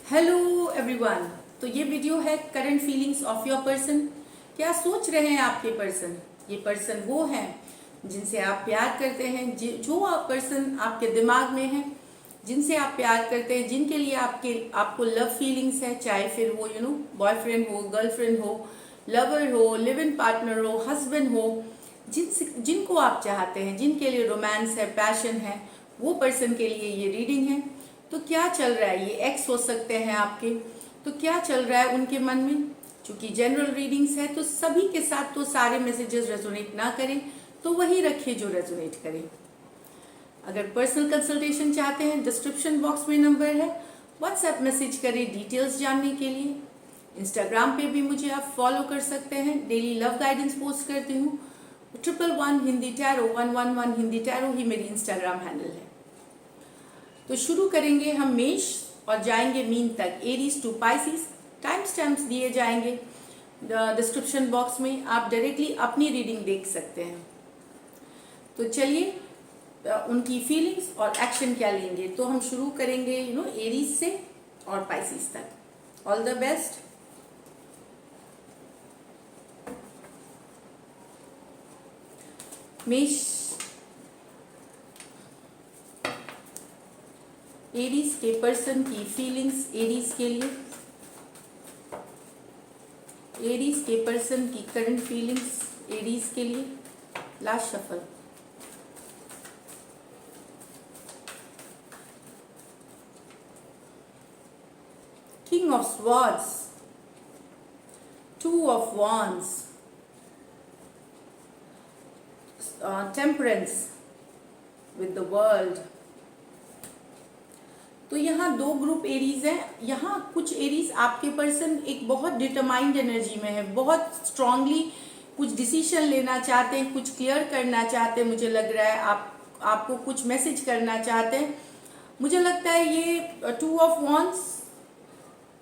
Hello everyone. तो ये video है current feelings of your person. क्या सोच रहे हैं आपके पर्सन? ये पर्सन वो हैं जिनसे आप प्यार करते हैं, जो आप पर्सन आपके दिमाग में है, जिनसे आप प्यार करते हैं, जिनके लिए आपको लव फीलिंग्स है, चाहे फिर वो बॉयफ्रेंड हो, गर्लफ्रेंड हो, लवर हो, लिव इन पार्टनर हो, हस्बैंड हो, जिनको आप चाहते हैं, जिनके लिए रोमांस है, पैशन है, वो पर्सन के लिए ये रीडिंग है। तो क्या चल रहा है? ये एक्स हो सकते हैं आपके। तो क्या चल रहा है उनके मन में? चूंकि जनरल रीडिंग्स है तो सभी के साथ तो सारे मैसेजेस रेजोनेट ना करें, तो वही रखिए जो रेजोनेट करें। अगर पर्सनल कंसल्टेशन चाहते हैं, डिस्क्रिप्शन बॉक्स में नंबर है, व्हाट्सएप मैसेज करें डिटेल्स जानने के लिए। इंस्टाग्राम पे भी मुझे आप फॉलो कर सकते हैं, डेली लव गाइडेंस पोस्ट करती हूँ। 111 हिंदी टैरो, 111 हिंदी टैरो ही मेरी इंस्टाग्राम हैंडल है। तो शुरू करेंगे हम मेष और जाएंगे मीन तक, Aries to Pisces. Time stamps दिए जाएंगे डिस्क्रिप्शन बॉक्स में, आप डायरेक्टली अपनी रीडिंग देख सकते हैं। तो चलिए उनकी फीलिंग्स और एक्शन क्या लेंगे। तो हम शुरू करेंगे एरीज से और पाइसिस तक। All the best. मेष, एरीज के पर्सन की फीलिंग्स एरीज के लिए, एरीज के पर्सन की करंट फीलिंग्स एरीज के लिए। Last shuffle. King of swords, 2 of wands, temperance with the world. तो यहाँ दो ग्रुप एरीज हैं। यहाँ कुछ एरीज आपके पर्सन एक बहुत डिटरमाइंड एनर्जी में है, बहुत स्ट्रांगली कुछ डिसीजन लेना चाहते हैं, कुछ क्लियर करना चाहते हैं। मुझे लग रहा है आपको कुछ मैसेज करना चाहते हैं। मुझे लगता है ये 2 ऑफ wands,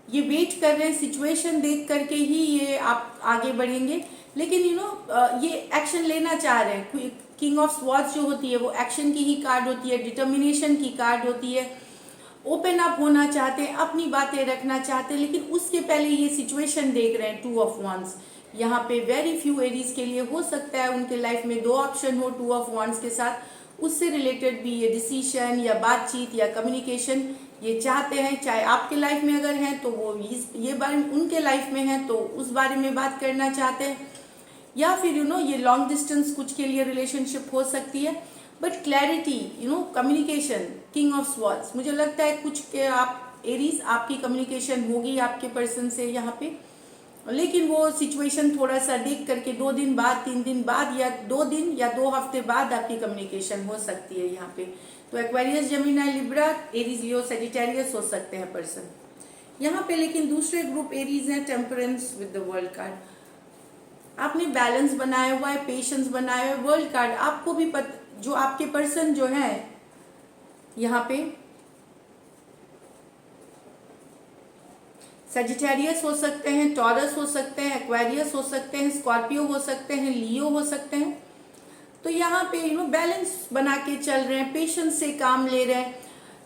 ये वेट कर रहे हैं, सिचुएशन देख करके ही ये आप आगे बढ़ेंगे। लेकिन ये एक्शन लेना चाह रहे हैं। किंग ऑफ स्वॉर्ड्स जो होती है वो एक्शन की ही कार्ड होती है, डिटर्मिनेशन की कार्ड होती है। ओपन अप होना चाहते हैं, अपनी बातें रखना चाहते हैं, लेकिन उसके पहले ये सिचुएशन देख रहे हैं। 2 ऑफ wands यहाँ पे वेरी फ्यू एरीज के लिए हो सकता है उनके लाइफ में 2 ऑप्शन हो 2 ऑफ wands के साथ। उससे रिलेटेड भी ये डिसीजन या बातचीत या कम्युनिकेशन ये चाहते हैं। चाहे आपके लाइफ में अगर हैं तो वो ये बारे उनके लाइफ में है तो उस बारे में बात करना चाहते हैं, या फिर ये लॉन्ग डिस्टेंस कुछ के लिए रिलेशनशिप हो सकती है। But clarity, communication, king of swords, मुझे लगता है कुछ के आप एरीज आपकी कम्युनिकेशन होगी आपके पर्सन से यहाँ पे। लेकिन वो सिचुएशन थोड़ा सा देख करके 2 दिन बाद, 3 दिन बाद, या 2 दिन या 2 हफ्ते बाद आपकी कम्युनिकेशन हो सकती है यहाँ पे। तो एक्वेरियस, जेमिनी, लिब्रा, एरीज, लियो, सजिटेरियस हो सकते हैं पर्सन यहाँ पे। लेकिन दूसरे ग्रुप एरीज हैं, temperance with the world card. आपने बैलेंस बनाया हुआ है, पेशेंस बनाया हुआ है। वर्ल्ड कार्ड आपको भी जो आपके पर्सन जो है यहाँ पे सजिटेरियस हो सकते हैं, टॉरस हो सकते हैं, एक्वेरियस हो सकते हैं, स्कॉर्पियो हो सकते हैं, लियो हो सकते हैं। तो यहाँ पे बैलेंस बना के चल रहे हैं, पेशेंस से काम ले रहे हैं।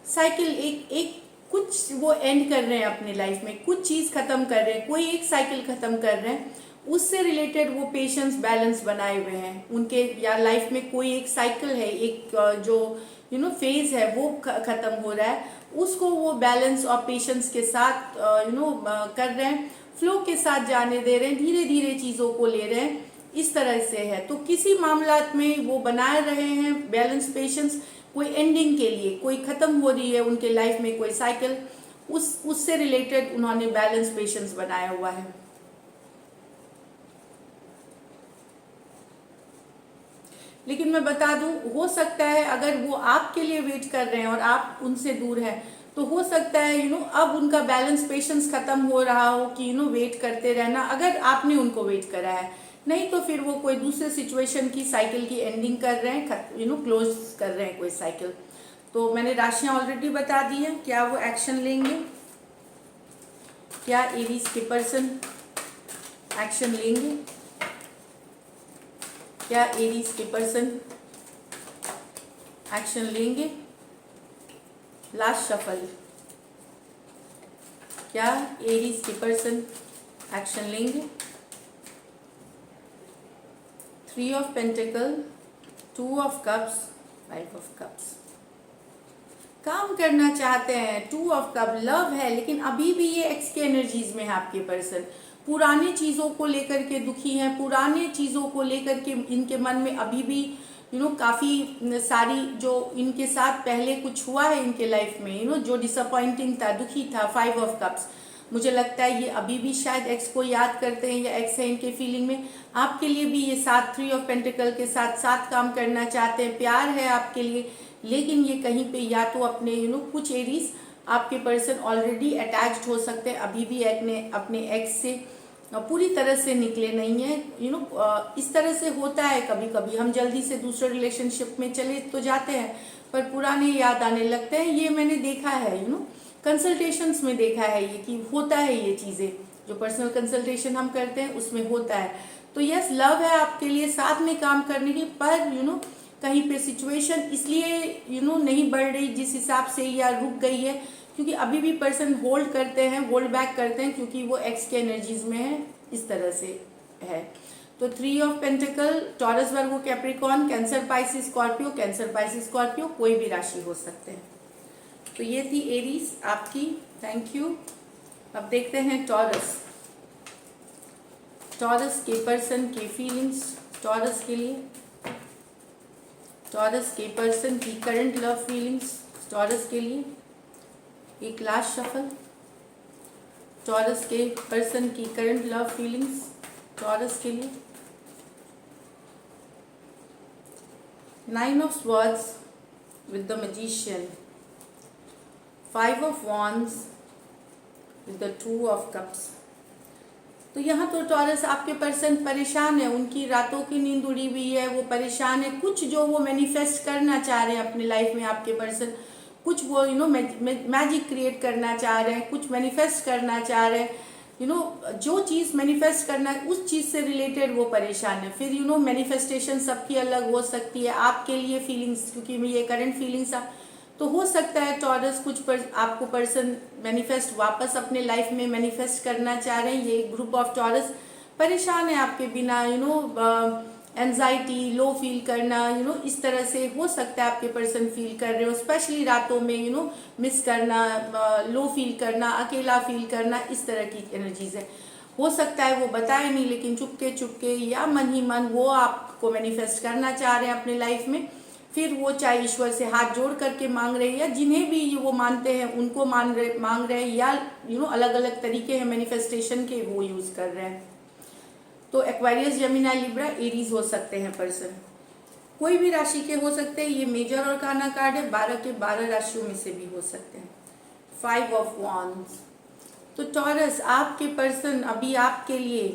साइकिल एक कुछ वो एंड कर रहे हैं अपनी लाइफ में, कुछ चीज खत्म कर रहे हैं, कोई एक साइकिल खत्म कर रहे हैं, उससे रिलेटेड वो पेशेंस बैलेंस बनाए हुए हैं उनके। या लाइफ में कोई एक साइकिल है, एक जो फेज है वो खत्म हो रहा है, उसको वो बैलेंस और पेशेंस के साथ कर रहे हैं, फ्लो के साथ जाने दे रहे हैं, धीरे धीरे चीज़ों को ले रहे हैं, इस तरह से है। तो किसी मामलात में वो बना रहे हैं बैलेंस, पेशेंस, कोई एंडिंग के लिए, कोई खत्म हो रही है उनके लाइफ में कोई साइकिल, उससे रिलेटेड उन्होंने बैलेंस, पेशेंस बनाया हुआ है। लेकिन मैं बता दूं, हो सकता है अगर वो आपके लिए वेट कर रहे हैं और आप उनसे दूर हैं, तो हो सकता है अब उनका बैलेंस, पेशेंस खत्म हो रहा हो कि वेट करते रहना, अगर आपने उनको वेट करा है। नहीं तो फिर वो कोई दूसरे सिचुएशन की साइकिल की एंडिंग कर रहे हैं, क्लोज कर रहे हैं कोई साइकिल। तो मैंने राशियां ऑलरेडी बता दी है। क्या वो एक्शन लेंगे? क्या एरीज के पर्सन एक्शन लेंगे? क्या एरीज के पर्सन एक्शन लेंगे? Last shuffle. क्या एरीज के पर्सन एक्शन लेंगे? 3 of pentacle, 2 of cups, 5 of cups. काम करना चाहते हैं, 2 ऑफ कप, लव है, लेकिन अभी भी ये एक्स के एनर्जीज में है आपके पर्सन। पुराने चीज़ों को लेकर के दुखी हैं, पुराने चीज़ों को लेकर के इनके मन में अभी भी काफ़ी सारी जो इनके साथ पहले कुछ हुआ है इनके लाइफ में जो डिसअपॉइंटिंग था, दुखी था। 5 ऑफ कप्स, मुझे लगता है ये अभी भी शायद एक्स को याद करते हैं या एक्स है इनके फीलिंग में। आपके लिए भी ये साथ 3 ऑफ पेंटिकल के साथ साथ काम करना चाहते हैं, प्यार है आपके लिए, लेकिन ये कहीं पे या तो अपने कुछ एरीज आपके पर्सन ऑलरेडी अटैच्ड हो सकते हैं, अभी भी अपने एक्स से पूरी तरह से निकले नहीं है। इस तरह से होता है कभी कभी, हम जल्दी से दूसरे रिलेशनशिप में चले तो जाते हैं पर पुराने याद आने लगते हैं। ये मैंने देखा है कंसल्टेशंस में देखा है ये कि होता है, ये चीज़ें जो पर्सनल कंसल्टेशन हम करते हैं उसमें होता है। तो यस, लव है आपके लिए साथ में काम करने की, पर कहीं पे सिचुएशन इसलिए नहीं बढ़ रही जिस हिसाब से या रुक गई है क्योंकि अभी भी पर्सन होल्ड करते हैं, होल्ड बैक करते हैं क्योंकि वो एक्स के एनर्जीज में है, इस तरह से है। तो 3 of pentacle, taurus, Virgo, Capricorn, Cancer, Pisces, Scorpio, cancer, Pisces, Scorpio, कोई भी राशि हो सकते हैं। तो ये थी एरीज आपकी, थैंक यू। अब देखते हैं टॉरस। टॉरस के पर्सन के फीलिंग्स, टॉरस के लिए, टॉरस के पर्सन की करंट लव फीलिंग्स, टॉरस के लिए एक लास्ट शफल। टॉरस के पर्सन की करंट लव फीलिंग्स, टॉरस के लिए 9 of swords with the magician, 5 of wands with the 2 of cups. तो यहाँ तो टॉरस आपके पर्सन परेशान है, उनकी रातों की नींद उड़ी हुई है, वो परेशान है। कुछ जो वो मैनिफेस्ट करना चाह रहे हैं अपनी लाइफ में आपके पर्सन, कुछ वो मैजिक क्रिएट करना चाह रहे हैं, कुछ मैनिफेस्ट करना चाह रहे हैं। जो चीज़ मैनिफेस्ट करना है उस चीज़ से रिलेटेड वो परेशान है। फिर मैनिफेस्टेशन सबकी अलग हो सकती है। आपके लिए फीलिंग्स, क्योंकि ये करंट फीलिंग्स तो हो सकता है टॉरस आपको पर्सन मैनिफेस्ट वापस अपने लाइफ में मैनिफेस्ट करना चाह रहे हैं। ये ग्रुप ऑफ टॉरस परेशान है आपके बिना, एंजाइटी, लो फील करना, इस तरह से हो सकता है आपके पर्सन फील कर रहे हो, स्पेशली रातों में मिस करना, लो फील करना, अकेला फील करना, इस तरह की एनर्जीज है। हो सकता है वो बताए नहीं लेकिन चुपके चुपके या मन ही मन वो आपको मैनिफेस्ट करना चाह रहे हैं अपने लाइफ में। फिर वो चाहे ईश्वर से हाथ जोड़ करके मांग रहे हैं या जिन्हें भी वो मानते हैं उनको मांग रहे हैं, या अलग अलग तरीके हैं मैनिफेस्टेशन के, वो यूज कर रहे हैं। तो एक्वेरियस, जेमिनी, लिब्रा, एरीज हो सकते हैं पर्सन, कोई भी राशि के हो सकते हैं। ये मेजर और काना कार्ड है, 12 के 12 राशियों में से भी हो सकते हैं। 5 ऑफ वॉन्ड्स। तो टॉरस आपके पर्सन अभी आपके लिए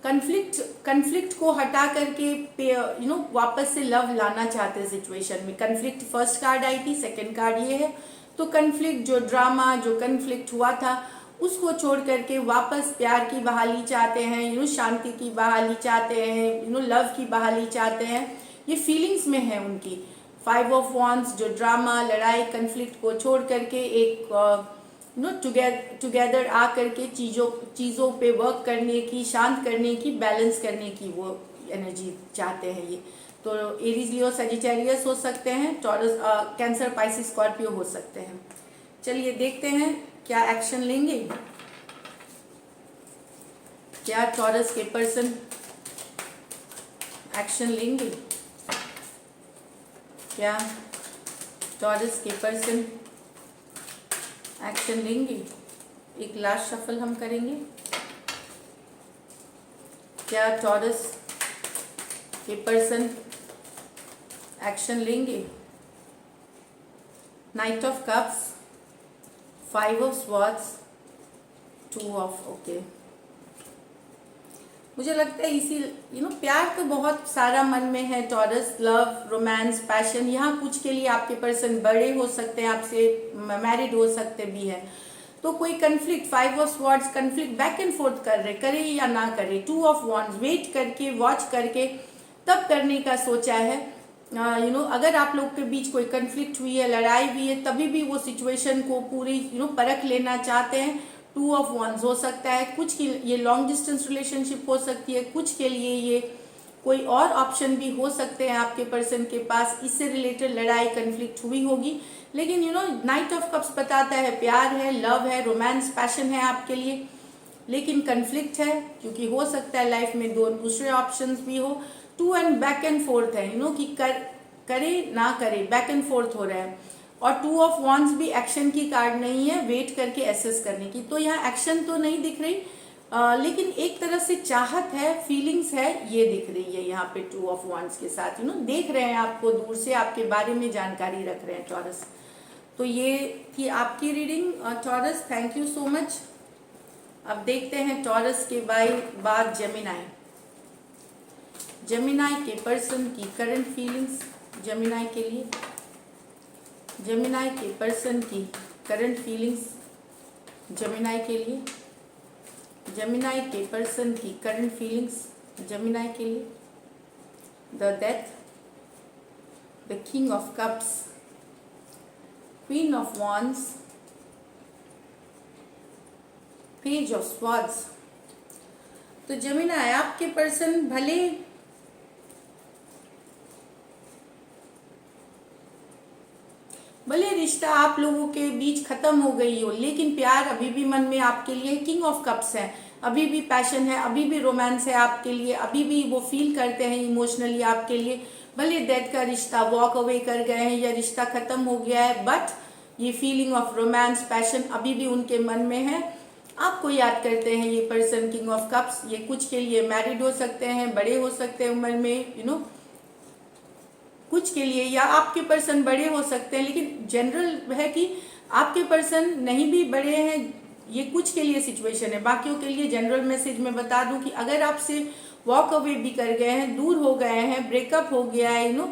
कन्फ्लिक्ट को हटा करके वापस से लव लाना चाहते हैं सिचुएशन में। कन्फ्लिक्ट फर्स्ट कार्ड आई थी, सेकंड कार्ड ये है। तो कन्फ्लिक्ट, जो ड्रामा, जो कन्फ्लिक्ट हुआ था उसको छोड़ करके वापस प्यार की बहाली चाहते हैं, शांति की बहाली चाहते हैं, लव की बहाली चाहते हैं। ये फीलिंग्स में है उनकी। 5 ऑफ वॉन्ड्स, जो ड्रामा, लड़ाई, कन्फ्लिक्ट को छोड़ करके एक टुगेदर आ करके चीज़ों पे वर्क करने की, शांत करने की, बैलेंस करने की वो एनर्जी चाहते हैं ये। तो एरीज, लियो, सजिटेरियस हो सकते हैं, टॉरस, कैंसर, पाइसिस, स्कॉर्पियो हो सकते हैं। चलिए देखते हैं क्या एक्शन लेंगे, क्या टॉरस के पर्सन एक्शन लेंगे, क्या टॉरस के पर्सन एक्शन लेंगे। एक लास्ट शफल हम करेंगे, क्या टॉरस के पर्सन एक्शन लेंगे। Night of cups, 5 of swords, 2 of okay. मुझे लगता है इसी प्यार तो बहुत सारा मन में है टॉरस, लव, रोमांस, पैशन। यहाँ कुछ के लिए आपके पर्सन बड़े हो सकते हैं, आपसे मैरिड हो सकते भी है। तो कोई conflict, 5 of swords, conflict back and fourth करे या ना करे। 2 ऑफ वॉन्ड्स, वेट करके, वॉच करके तब करने का सोचा है। अगर आप लोग के बीच कोई कन्फ्लिक्ट हुई है, लड़ाई हुई है, तभी भी वो सिचुएशन को पूरी परख लेना चाहते हैं। 2 of Wands हो सकता है, कुछ की ये लॉन्ग डिस्टेंस रिलेशनशिप हो सकती है, कुछ के लिए ये कोई और ऑप्शन भी हो सकते हैं आपके पर्सन के पास। इससे रिलेटेड लड़ाई कन्फ्लिक्ट हुई होगी, लेकिन नाइट ऑफ कप्स बताता है प्यार है, लव है, रोमांस, पैशन है आपके लिए, लेकिन कन्फ्लिक्ट है क्योंकि हो सकता है लाइफ में दो दूसरे ऑप्शंस भी हो। 2 एंड बैक एंड फोर्थ है, कि करे ना करे, बैक एंड फोर्थ हो रहा है। और 2 of Wands भी एक्शन की कार्ड नहीं है, वेट करके एसेस करने की। तो यहाँ एक्शन तो नहीं दिख रही, लेकिन एक तरह से चाहत है, फीलिंग्स है, ये दिख रही है यहाँ पे 2 of Wands के साथ। देख रहे हैं आपको दूर से, आपके बारे में जानकारी रख रहे हैं टॉरस। तो ये थी आपकी reading taurus, thank you so much. अब देखते हैं टॉरस के बाद जेमिनाई। जेमिनाई के पर्सन की करंट फीलिंग्स, जेमिनाई के लिए, जेमिनाई के पर्सन की करंट फीलिंग्स, जेमिनाई के लिए, जेमिनाई के पर्सन की करंट फीलिंग्स, जेमिनाई के लिए। The death, the king of cups, queen of wands, page of swords. तो जेमिनाई आपके पर्सन भले रिश्ता आप लोगों के बीच खत्म हो गई हो, लेकिन प्यार अभी भी मन में आपके लिए। किंग ऑफ कप्स है, अभी भी पैशन है, अभी भी रोमांस है आपके लिए, अभी भी वो फील करते हैं इमोशनली आपके लिए। भले डेथ का रिश्ता वॉक अवे कर गए हैं या रिश्ता खत्म हो गया है, बट ये फीलिंग ऑफ रोमांस, पैशन अभी भी उनके मन में है। आपको याद करते हैं ये पर्सन, किंग ऑफ कप्स। ये कुछ के लिए मैरिड हो सकते हैं, बड़े हो सकते हैं उम्र में, कुछ के लिए, या आपके पर्सन बड़े हो सकते हैं, लेकिन जनरल है कि आपके पर्सन नहीं भी बड़े हैं। ये कुछ के लिए सिचुएशन है, बाकियों के लिए जनरल मैसेज में बता दूं कि अगर आपसे वॉक अवे भी कर गए हैं, दूर हो गए हैं, ब्रेकअप हो गया है,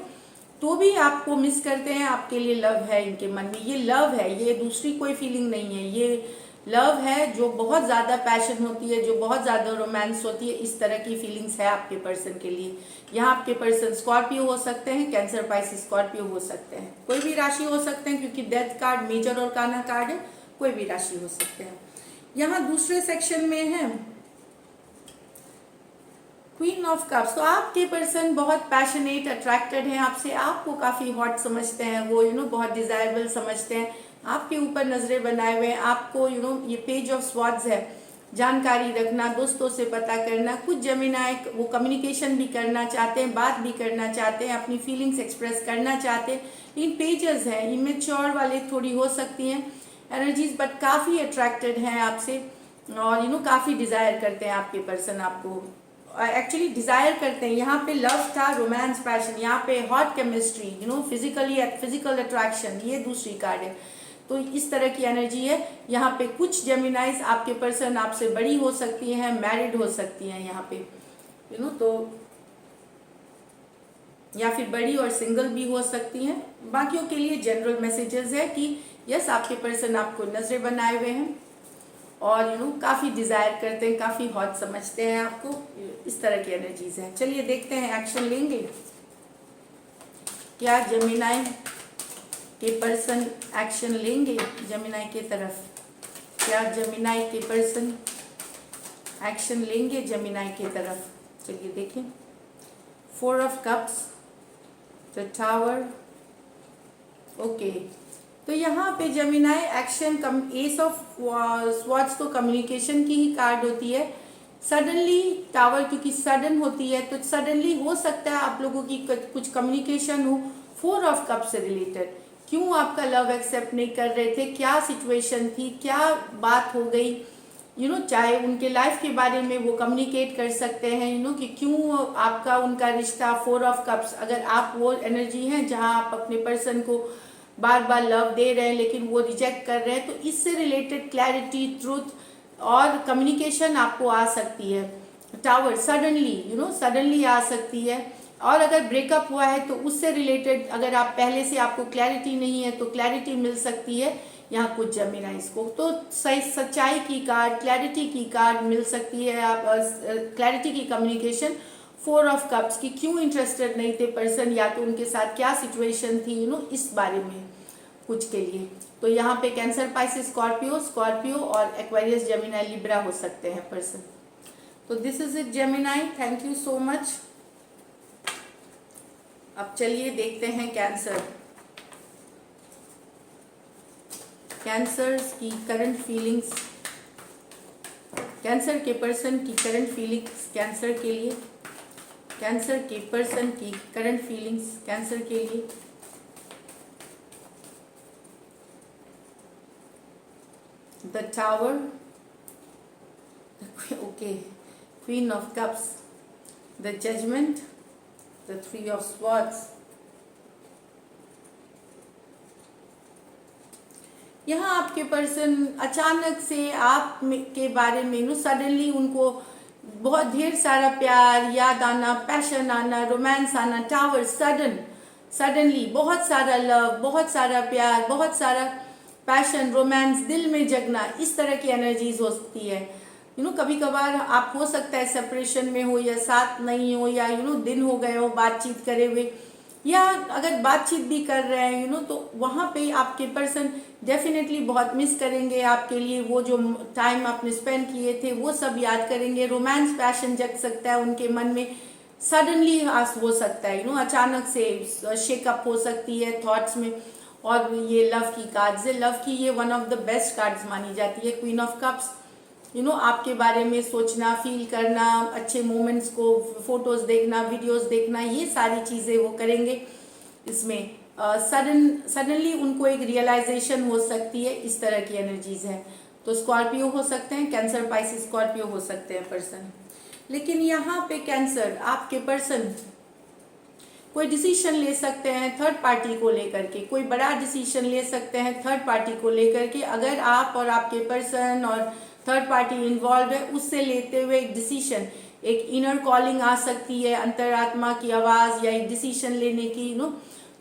तो भी आपको मिस करते हैं। आपके लिए लव है इनके मन में, ये लव है, ये दूसरी कोई फीलिंग नहीं है, ये लव है जो बहुत ज़्यादा पैशन होती है, जो बहुत ज़्यादा रोमांस होती है। इस तरह की फीलिंग्स है आपके पर्सन के लिए। यहाँ आपके पर्सन स्कॉर्पियो हो सकते हैं, कैंसर, पाइसिस, स्कॉर्पियो हो सकते हैं, कोई भी राशि हो सकते हैं, क्योंकि डेथ कार्ड मेजर और काना कार्ड है, कोई भी राशि हो सकते हैं। यहाँ दूसरे सेक्शन में है क्वीन ऑफ कप्स। तो आपके पर्सन बहुत पैशनेट, अट्रैक्टेड हैं आपसे, आपको काफ़ी हॉट समझते हैं वो, बहुत डिजायरेबल समझते हैं, आपके ऊपर नजरें बनाए हुए हैं आपको। ये पेज ऑफ स्वॉर्ड्स है, जानकारी रखना, दोस्तों से पता करना। कुछ जेमिनाई वो कम्युनिकेशन भी करना चाहते हैं, बात भी करना चाहते हैं, अपनी फीलिंग्स एक्सप्रेस करना चाहते हैं। इन पेजेस हैं, इमेच्योर वाले थोड़ी हो सकती हैं एनर्जीज, बट काफ़ी अट्रैक्टेड हैं आपसे, और काफ़ी डिज़ायर करते हैं आपके पर्सन आपको, एक्चुअली डिज़ायर करते हैं। यहाँ पे लव था, रोमांस, पैशन, यहाँ पे हॉट केमिस्ट्री, फिजिकल अट्रैक्शन, ये दूसरी कार्ड है। तो इस तरह की एनर्जी है यहाँ पे। कुछ जेमिनाइज आपके पर्सन आपसे बड़ी हो सकती हैं, मैरिड हो सकती हैं यहाँ पे, तो या फिर बड़ी और सिंगल भी हो सकती हैं। बाकियों के लिए जनरल मैसेजेस है कि यस, आपके पर्सन आपको नजरें बनाए हुए हैं, और काफ़ी डिज़ायर करते हैं, काफ़ी हॉट समझते हैं आपको। इस तरह की एनर्जीज है। चलिए देखते हैं एक्शन लेंगे क्या जेमिनाई के पर्सन एक्शन लेंगे जेमिनाई के तरफ। क्या जेमिनाई के पर्सन एक्शन लेंगे जेमिनाई के तरफ। चलिए देखें। 4 of cups, the tower, okay. तो यहाँ पे Gemini action, S of swords तो कम्युनिकेशन की ही कार्ड होती है। सडनली टावर क्योंकि सडन होती है, तो सडनली हो सकता है आप लोगों की कुछ कम्युनिकेशन हो 4 ऑफ कप से रिलेटेड। क्यों आपका लव एक्सेप्ट नहीं कर रहे थे, क्या सिचुएशन थी, क्या बात हो गई, चाहे उनके लाइफ के बारे में वो कम्युनिकेट कर सकते हैं, कि क्यों आपका उनका रिश्ता 4 ऑफ कप्स। अगर आप वो एनर्जी हैं जहां आप अपने पर्सन को बार बार लव दे रहे हैं लेकिन वो रिजेक्ट कर रहे हैं, तो इससे रिलेटेड क्लैरिटी, ट्रूथ और कम्युनिकेशन आपको आ सकती है। टावर सडनली आ सकती है। और अगर ब्रेकअप हुआ है तो उससे रिलेटेड अगर आप पहले से आपको क्लैरिटी नहीं है तो क्लैरिटी मिल सकती है यहाँ कुछ जेमिनाइज को। तो सही सच्चाई की कार्ड, क्लैरिटी की कार्ड मिल सकती है। आप क्लैरिटी की कम्युनिकेशन 4 ऑफ कप्स की क्यों इंटरेस्टेड नहीं थे पर्सन, या तो उनके साथ क्या सिचुएशन थी, इस बारे में कुछ के लिए। तो यहाँ पे कैंसर, पाइसिस, स्कॉर्पियो और एक्वेरियस, जेमिनाई, लिब्रा हो सकते हैं पर्सन। तो this is it Gemini, thank you so much. अब चलिए देखते हैं कैंसर। कैंसर की करंट फीलिंग्स, कैंसर के पर्सन की करंट फीलिंग्स कैंसर के लिए, कैंसर के पर्सन की करंट फीलिंग्स कैंसर के लिए। The tower, okay, queen of cups, the judgement, the 3 of swords. यहाँ आपके पर्सन अचानक से आप के बारे में सडनली उनको बहुत ढेर सारा प्यार, याद आना, पैशन आना, रोमांस आना, टावर, सडनली बहुत सारा लव, बहुत सारा प्यार, बहुत सारा पैशन, रोमांस, दिल में जगना, इस तरह की एनर्जीज होती है। कभी कभार आप हो सकता है सेपरेशन में हो या साथ नहीं हो, या दिन हो गए हो बातचीत करे हुए, या अगर बातचीत भी कर रहे हैं तो वहाँ पे आपके पर्सन डेफिनेटली बहुत मिस करेंगे आपके लिए। वो जो टाइम आपने स्पेंड किए थे वो सब याद करेंगे। रोमांस, पैशन जग सकता है उनके मन में, सडनली हो सकता है, अचानक से शेकअप हो सकती है थॉट्स में। और ये लव की कार्ड्स है, लव की ये one of the best cards मानी जाती है, क्वीन ऑफ कप्स। आपके बारे में सोचना, फील करना, अच्छे मोमेंट्स को फोटोज देखना, वीडियोस देखना, ये सारी चीज़ें वो करेंगे। इसमें सडनली उनको एक रियलाइजेशन हो सकती है, इस तरह की एनर्जीज है। तो स्कॉर्पियो हो सकते हैं, कैंसर, पाइसिस, स्कॉर्पियो हो सकते हैं पर्सन। लेकिन यहाँ पे कैंसर, आपके पर्सन कोई डिसीजन ले सकते हैं थर्ड पार्टी को लेकर के, कोई बड़ा डिसीजन ले सकते हैं थर्ड पार्टी को लेकर के। अगर आप और आपके पर्सन और थर्ड पार्टी इन्वॉल्व है, उससे लेते हुए एक डिसीजन, एक इनर कॉलिंग आ सकती है, अंतरात्मा की आवाज़, या एक डिसीजन लेने की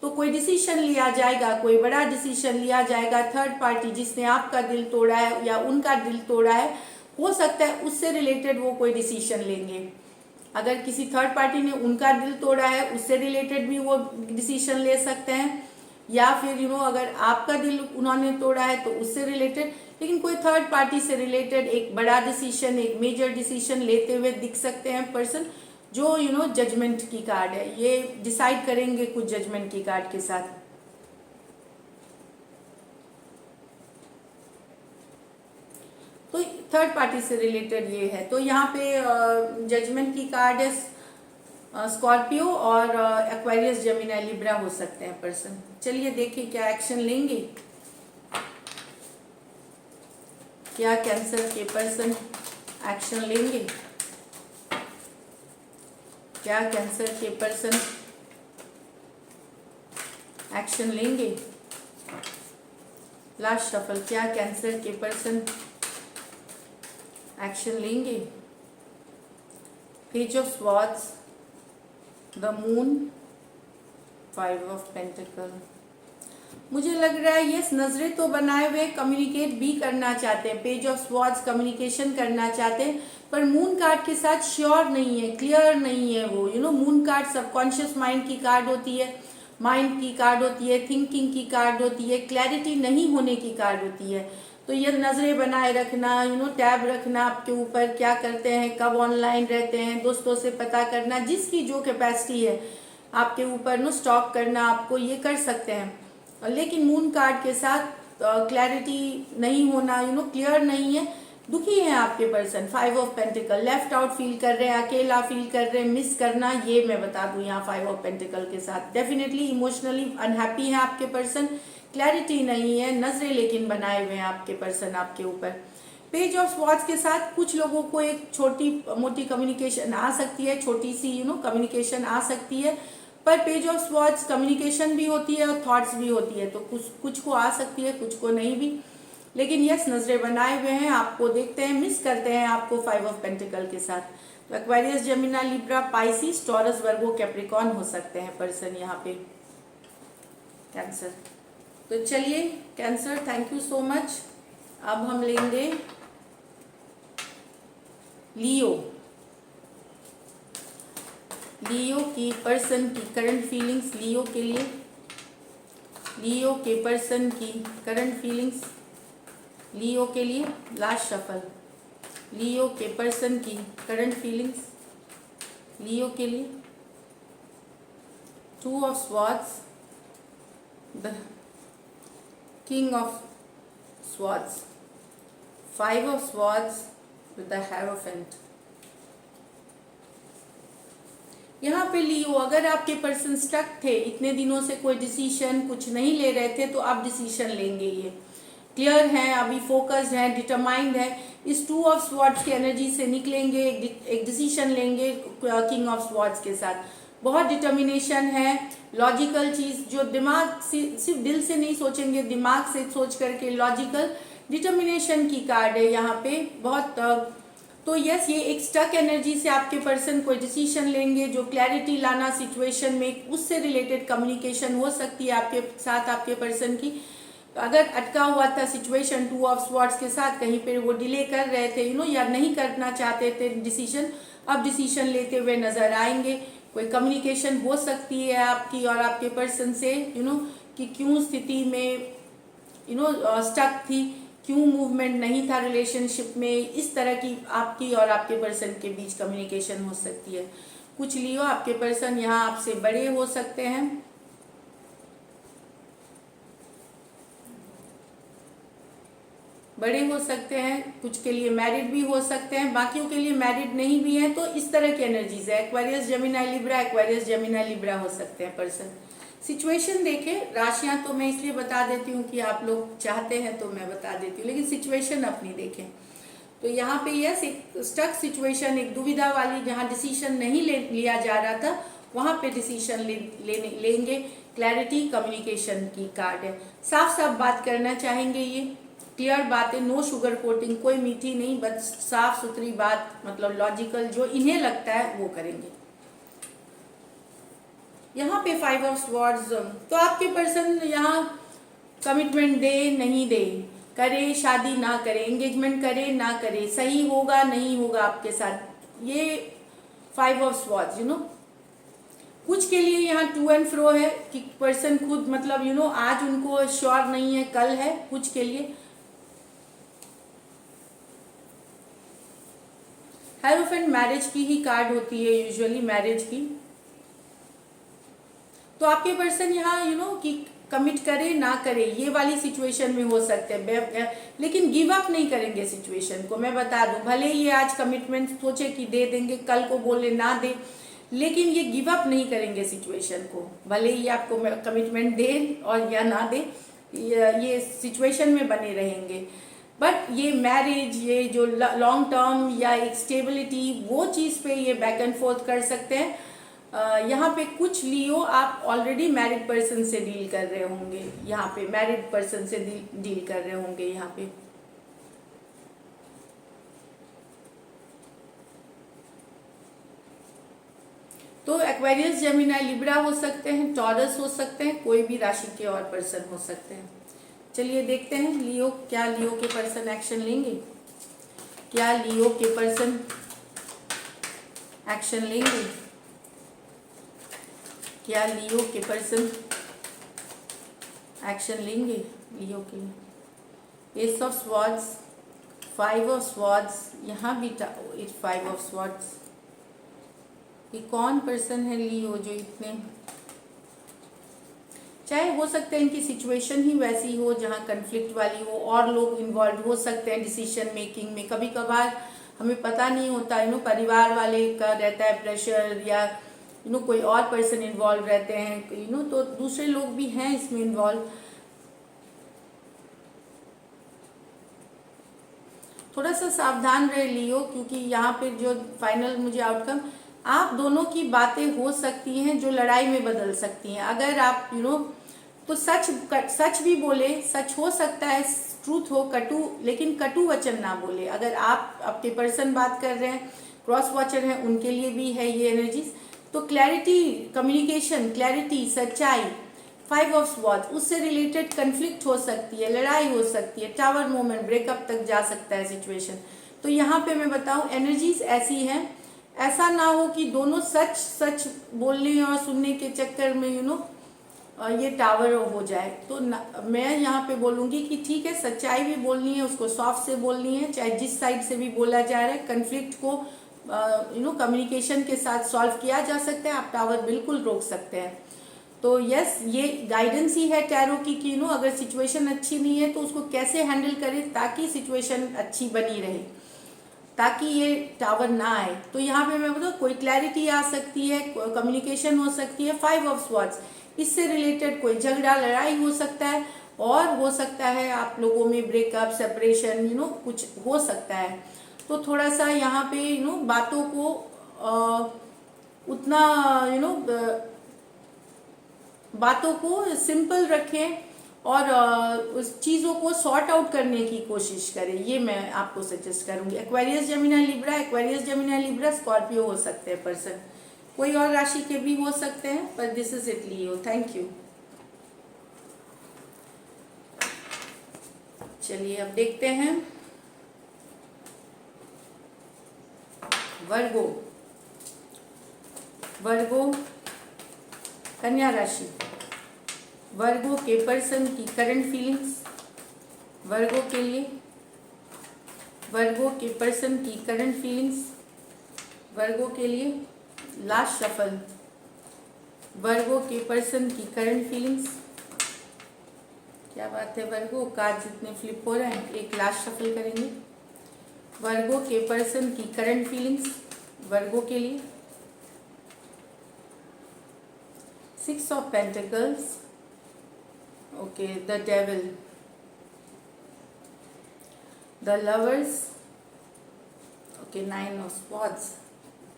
तो कोई डिसीजन लिया जाएगा, कोई बड़ा डिसीजन लिया जाएगा। थर्ड पार्टी जिसने आपका दिल तोड़ा है या उनका दिल तोड़ा है, हो सकता है उससे रिलेटेड वो कोई डिसीजन लेंगे। अगर किसी थर्ड पार्टी ने उनका दिल तोड़ा है, उससे रिलेटेड भी वो डिसीजन ले सकते हैं, या फिर अगर आपका दिल उन्होंने तोड़ा है तो उससे रिलेटेड। लेकिन कोई थर्ड पार्टी से रिलेटेड एक बड़ा डिसीजन, एक मेजर डिसीजन लेते हुए दिख सकते हैं पर्सन, जो जजमेंट की कार्ड है, ये डिसाइड करेंगे कुछ जजमेंट की कार्ड के साथ। तो थर्ड पार्टी से रिलेटेड ये है। तो यहाँ पे जजमेंट की कार्ड है स्कॉर्पियो और एक्वेरियस, जेमिनी, लिब्रा हो सकते हैं पर्सन। चलिए देखिए क्या एक्शन लेंगे, क्या कैंसर के पर्सन एक्शन लेंगे, क्या कैंसर के पर्सन एक्शन लेंगे। लास्ट शफल, क्या कैंसर के पर्सन एक्शन लेंगे। Page of swords, the moon, 5 of pentacle. मुझे लग रहा है यस, नजरें तो बनाए हुए कम्युनिकेट भी करना चाहते हैं, पेज ऑफ स्वॉर्ड्स कम्युनिकेशन करना चाहते हैं, पर मून कार्ड के साथ श्योर नहीं है, क्लियर नहीं है वो। मून कार्ड सबकॉन्शियस माइंड की कार्ड होती है, माइंड की कार्ड होती है, थिंकिंग की कार्ड होती है, क्लैरिटी नहीं होने की कार्ड होती है। तो ये नजरें बनाए रखना, टैब रखना आपके ऊपर, क्या करते हैं, कब ऑनलाइन रहते हैं, दोस्तों से पता करना, जिसकी जो कैपेसिटी है आपके ऊपर स्टॉक करना, आपको ये कर सकते हैं। लेकिन मून कार्ड के साथ क्लैरिटी नहीं होना, क्लियर नहीं है, दुखी है आपके person. 5 of pentacle, left out feel कर रहे हैं, अकेला फील कर रहे हैं, मिस करना, ये मैं बता दूं यहाँ 5 ऑफ पेंटिकल के साथ। डेफिनेटली इमोशनली अनहैप्पी है आपके पर्सन, क्लैरिटी नहीं है, नजरें लेकिन बनाए हुए हैं आपके पर्सन आपके ऊपर। पेज ऑफ स्वॉर्ड्स के साथ कुछ लोगों को एक छोटी मोटी कम्युनिकेशन आ सकती है, छोटी सी कम्युनिकेशन आ सकती है, पर पेज ऑफ स्वॉर्ड्स कम्युनिकेशन भी होती है और थॉट्स भी होती है, तो कुछ को आ सकती है, कुछ को नहीं भी। लेकिन यस, नजरें बनाए हुए हैं, आपको देखते हैं, मिस करते हैं आपको 5 ऑफ पेंटिकल के साथ। तो Aquarius, Gemini, Libra, Pisces, Taurus, Virgo, Capricorn हो सकते हैं पर्सन यहाँ पे कैंसर। तो चलिए Cancer, thank you so much. अब हम लेंगे लियो। लियो की पर्सन की करंट फीलिंग्स, लियो के लिए, लियो के पर्सन की करंट फीलिंग्स, लियो के लिए लास्ट शफल, लियो के पर्सन की करंट फीलिंग्स, लियो के लिए 2 of swords, the king of swords, 5 of swords with the hierophant. यहाँ पे लियो, अगर आपके पर्सन स्टक थे इतने दिनों से, कोई डिसीजन कुछ नहीं ले रहे थे, तो आप डिसीजन लेंगे। ये क्लियर है, अभी फोकस है, डिटरमाइंड है, इस 2 ऑफ स्वॉर्ड्स की एनर्जी से निकलेंगे, एक डिसीजन लेंगे किंग ऑफ स्वॉर्ड्स के साथ। बहुत डिटर्मिनेशन है, लॉजिकल चीज, जो दिमाग से, सिर्फ दिल से नहीं सोचेंगे, दिमाग से सोच करके, लॉजिकल डिटर्मिनेशन की कार्ड है यहाँ पे बहुत। तो यस, ये एक स्टक एनर्जी से आपके पर्सन कोई डिसीजन लेंगे, जो क्लैरिटी लाना सिचुएशन में, उससे रिलेटेड कम्युनिकेशन हो सकती है आपके साथ, आपके पर्सन की। अगर अटका हुआ था सिचुएशन 2 ऑफ स्वॉर्ड्स के साथ, कहीं पे वो डिले कर रहे थे या नहीं करना चाहते थे डिसीजन, अब डिसीजन लेते हुए नजर आएंगे। कोई कम्युनिकेशन हो सकती है आपकी और आपके पर्सन से, कि क्यों स्थिति में स्टक थी, क्यों मूवमेंट नहीं था रिलेशनशिप में, इस तरह की आपकी और आपके पर्सन के बीच कम्युनिकेशन हो सकती है। कुछ लियो आपके पर्सन यहाँ आपसे बड़े हो सकते हैं, बड़े हो सकते हैं, कुछ के लिए मैरिड भी हो सकते हैं, बाकियों के लिए मैरिड नहीं भी है। तो इस तरह की एनर्जीज है, Aquarius Gemini Libra, Aquarius Gemini Libra हो सकते हैं पर्सन। सिचुएशन देखें, राशियां तो मैं इसलिए बता देती हूँ कि आप लोग चाहते हैं तो मैं बता देती हूँ, लेकिन सिचुएशन अपनी देखें। तो यहाँ पे यस, एक स्टक सिचुएशन, एक दुविधा वाली, जहाँ डिसीजन नहीं लिया जा रहा था, वहां पे डिसीजन लेंगे। क्लैरिटी कम्युनिकेशन की कार्ड है, साफ साफ बात करना चाहेंगे, ये क्लियर बात है, नो शुगर कोटिंग, कोई मीठी नहीं, बस साफ सुथरी बात, मतलब लॉजिकल, जो इन्हें लगता है वो करेंगे। यहाँ पे 5 ऑफ स्वॉर्ड्स, तो आपके पर्सन यहाँ कमिटमेंट दे नहीं दे, करे शादी ना करे, एंगेजमेंट करे ना करे, सही होगा नहीं होगा आपके साथ, ये 5 ऑफ स्वॉर्ड्स कुछ के लिए यहाँ टू एंड फ्रो है कि पर्सन खुद, मतलब आज उनको श्योर नहीं है, कल है, कुछ के लिए। हेरोफेंट मैरिज की ही कार्ड होती है यूजुअली, मैरिज की। तो आपके पर्सन यहाँ कि कमिट करे ना करे, ये वाली सिचुएशन में हो सकते हैं, लेकिन गिव अप नहीं करेंगे सिचुएशन को। मैं बता दूं, भले ये आज कमिटमेंट सोचे कि दे देंगे, कल को बोले ना दे, लेकिन ये गिव अप नहीं करेंगे सिचुएशन को। भले ही आपको कमिटमेंट दे और या ना दे, ये सिचुएशन में बने रहेंगे। बट ये मैरिज, ये जो लॉन्ग टर्म या एक स्टेबिलिटी, वो चीज़ पे ये बैक एंड फोर्थ कर सकते हैं। यहाँ पे कुछ लियो आप ऑलरेडी मैरिड पर्सन से डील कर रहे होंगे, यहाँ पे मैरिड पर्सन से डील कर रहे होंगे यहाँ पे। तो एक्वेरियस जेमिनी लिब्रा हो सकते हैं, टॉरस हो सकते हैं, कोई भी राशि के और पर्सन हो सकते हैं। चलिए देखते हैं लियो, क्या लियो के पर्सन एक्शन लेंगे, क्या लियो के पर्सन एक्शन लेंगे, क्या लियो के पर्सन एक्शन लेंगे। लियो के लिए S of swords, 5 of swords, यहाँ भी 5 ऑफ स्वॉर्ड्स। ये कौन पर्सन है लियो जो इतने, चाहे हो सकता है इनकी सिचुएशन ही वैसी हो जहाँ कन्फ्लिक्ट वाली हो, और लोग इन्वॉल्व हो सकते हैं डिसीजन मेकिंग में। कभी कभार हमें पता नहीं होता, परिवार वाले का रहता है प्रेशर, या कोई और पर्सन इन्वॉल्व रहते हैं, तो दूसरे लोग भी हैं इसमें इन्वॉल्व। थोड़ा सा सावधान रहे लियो, क्योंकि यहाँ पे जो फाइनल मुझे आउटकम, आप दोनों की बातें हो सकती हैं जो लड़ाई में बदल सकती हैं। अगर आप तो सच भी बोले, सच हो सकता है, ट्रूथ हो, लेकिन कटु वचन ना बोले। अगर आप आपके पर्सन बात कर रहे हैं, क्रॉस वॉचर हैं, उनके लिए भी है ये एनर्जीज। तो क्लैरिटी, कम्युनिकेशन, क्लैरिटी, सच्चाई, 5 ऑफ स्वॉर्ड्स, उससे रिलेटेड कन्फ्लिक्ट हो सकती है, लड़ाई हो सकती है, टावर मोमेंट, ब्रेकअप तक जा सकता है सिचुएशन। तो यहाँ पे मैं बताऊँ, एनर्जीज ऐसी हैं ऐसा ना हो कि दोनों सच सच बोलने और सुनने के चक्कर में ये टावर हो जाए। तो मैं यहाँ पे बोलूँगी कि ठीक है, सच्चाई भी बोलनी है, उसको सॉफ्ट से बोलनी है, चाहे जिस साइड से भी बोला जा रहा है। कन्फ्लिक्ट को कम्युनिकेशन के साथ सॉल्व किया जा सकता है, आप टावर बिल्कुल रोक सकते हैं। तो यस, ये गाइडेंस ही है टैरो की कि अगर सिचुएशन अच्छी नहीं है तो उसको कैसे हैंडल करें ताकि सिचुएशन अच्छी बनी रहे, ताकि ये टावर ना आए। तो यहाँ पे मैं बताऊँ, कोई क्लैरिटी आ सकती है, कम्युनिकेशन हो सकती है। 5 ऑफ स्वॉर्ड्स, इससे रिलेटेड कोई झगड़ा लड़ाई हो सकता है, और हो सकता है आप लोगों में ब्रेकअप, सेपरेशन, कुछ हो सकता है। तो थोड़ा सा यहाँ पे बातों को उतना बातों को सिंपल रखें और उस चीज़ों को सॉर्ट आउट करने की कोशिश करें, ये मैं आपको सजेस्ट करूंगी। Aquarius, Gemini, Libra, Aquarius, Gemini, Libra, Scorpio हो सकते हैं पर्सन, कोई और राशि के भी हो सकते हैं, पर this is it Leo. Thank you. चलिए अब देखते हैं वर्गो। वर्गो कन्या राशि, वर्गो के पर्सन की करंट फीलिंग्स, वर्गो के लिए, वर्गो के पर्सन की करंट फीलिंग्स, वर्गो के लिए लास्ट शफल, वर्गो के पर्सन की करंट फीलिंग्स। क्या बात है वर्गो, कार्ड जितने फ्लिप हो रहे हैं, एक लास्ट शफल करेंगे। वर्गो के पर्सन की करंट फीलिंग्स, वर्गो के लिए 6 of pentacles, okay, the devil, the lovers, okay, 9 of swords.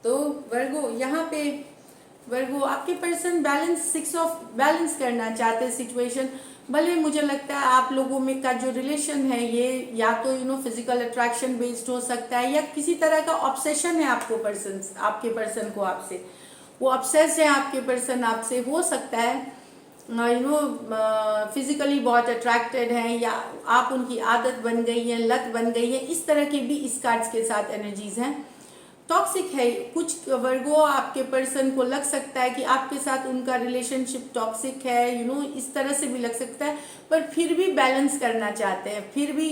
तो वर्गो यहाँ पे, वर्गो आपके पर्सन बैलेंस करना चाहते हैं सिचुएशन। भले मुझे लगता है आप लोगों में का जो रिलेशन है ये या तो फिजिकल अट्रैक्शन बेस्ड हो सकता है, या किसी तरह का ऑब्सेशन है आपके पर्सन को आपसे, वो ऑब्सेस्ड है आपके पर्सन आपसे, हो सकता है फिजिकली बहुत अट्रैक्टेड हैं, या आप उनकी आदत बन गई है, लत बन गई है, इस तरह की भी इस कार्ड्स के साथ एनर्जीज हैं। टॉक्सिक है, कुछ वर्गो आपके पर्सन को लग सकता है कि आपके साथ उनका रिलेशनशिप टॉक्सिक है, इस तरह से भी लग सकता है, पर फिर भी बैलेंस करना चाहते हैं, फिर भी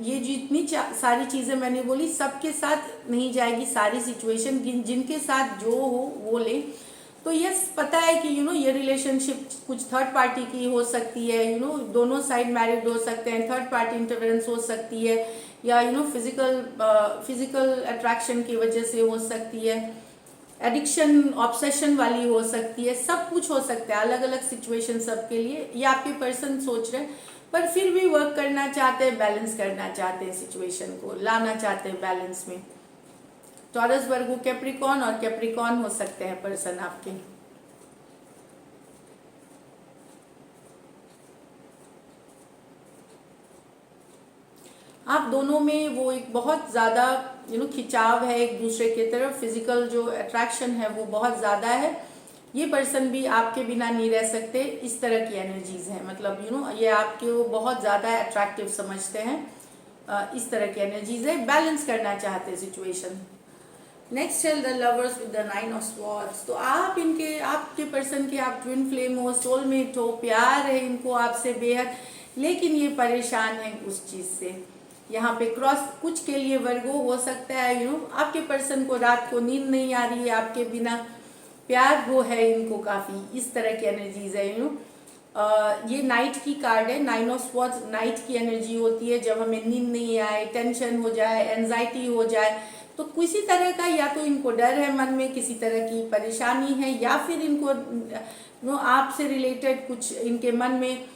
ये जितनी सारी चीजें मैंने बोली सबके साथ नहीं जाएगी सारी सिचुएशन, जिनके साथ जो हो वो ले। तो यस, पता है कि ये रिलेशनशिप कुछ थर्ड पार्टी की हो सकती है, दोनों साइड मैरिड हो सकते हैं, थर्ड पार्टी इंटरफेरेंस हो सकती है, या फिजिकल अट्रैक्शन की वजह से हो सकती है, एडिक्शन ऑब्सेशन वाली हो सकती है, सब कुछ हो सकता है, अलग अलग सिचुएशन सबके लिए ये आपके पर्सन सोच रहे हैं, पर फिर भी वर्क करना चाहते हैं, बैलेंस करना चाहते हैं, सिचुएशन को लाना चाहते हैं बैलेंस में। टॉरस, वर्गो, कैप्रिकॉर्न, और कैप्रिकॉर्न हो सकते हैं पर्सन आपके। आप दोनों में वो एक बहुत ज़्यादा खिंचाव है एक दूसरे की तरफ, फिजिकल जो अट्रैक्शन है वो बहुत ज़्यादा है। ये पर्सन भी आपके बिना नहीं रह सकते, इस तरह की एनर्जीज है, मतलब ये आपके वो बहुत ज़्यादा अट्रैक्टिव समझते हैं, इस तरह की एनर्जीज है, बैलेंस करना चाहते हैं सिचुएशन। नेक्स्ट है the lovers with the 9 of swords. तो आपके पर्सन के आप ट्विन फ्लेम हो, सोलमेट हो, प्यार है इनको आपसे बेहद, लेकिन ये परेशान है उस चीज़ से। यहाँ पे क्रॉस कुछ के लिए वर्गो हो सकता है आपके पर्सन को रात को नींद नहीं आ रही है आपके बिना, प्यार वो है इनको काफ़ी, इस तरह की एनर्जीज है ये नाइट की कार्ड है। 9 ऑफ स्वॉर्ड्स नाइट की एनर्जी होती है, जब हमें नींद नहीं आए, टेंशन हो जाए, एंजाइटी हो जाए, तो किसी तरह का या तो इनको डर है मन में, किसी तरह की परेशानी है, या फिर इनको आपसे रिलेटेड कुछ इनके मन में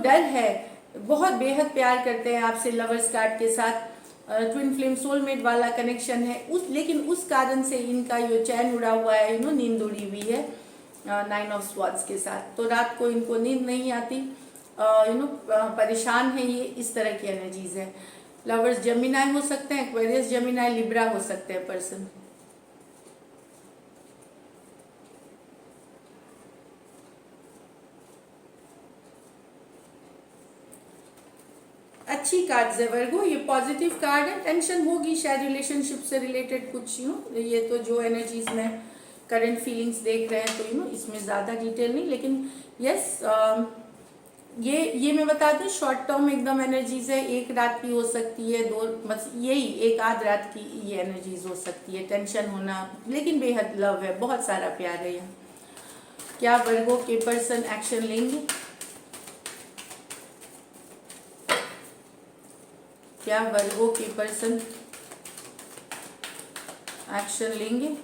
डर है, बहुत बेहद प्यार करते हैं आपसे, लवर्स कार्ड के साथ ट्विन फ्लेम सोलमेट वाला कनेक्शन है लेकिन उस कारण से इनका ये चैन उड़ा हुआ है, नींद उड़ी हुई है 9 ऑफ स्वॉर्ड्स के साथ। तो रात को इनको नींद नहीं आती, परेशान है, ये इस तरह की एनर्जीज है। लवर्स जेमिनी हो सकते हैं, एक्वेरियस, जेमिनी, लिब्रा हो सकते हैं पर्सन। अच्छी कार्ड्स है वर्गो, ये पॉजिटिव कार्ड है। टेंशन होगी शायद रिलेशनशिप से रिलेटेड कुछ, ये तो जो एनर्जीज में करंट फीलिंग्स देख रहे हैं, तो इसमें ज़्यादा डिटेल नहीं, लेकिन यस ये मैं बता दूं, शॉर्ट टर्म एकदम एनर्जीज है, एक रात की हो सकती है, दो, बस यही एक आध रात की ये एनर्जीज हो सकती है, टेंशन होना, लेकिन बेहद लव है, बहुत सारा प्यार है यहाँ। क्या वर्गो के पर्सन एक्शन लेंगे? क्या वर्गो के पर्सन एक्शन लेंगे?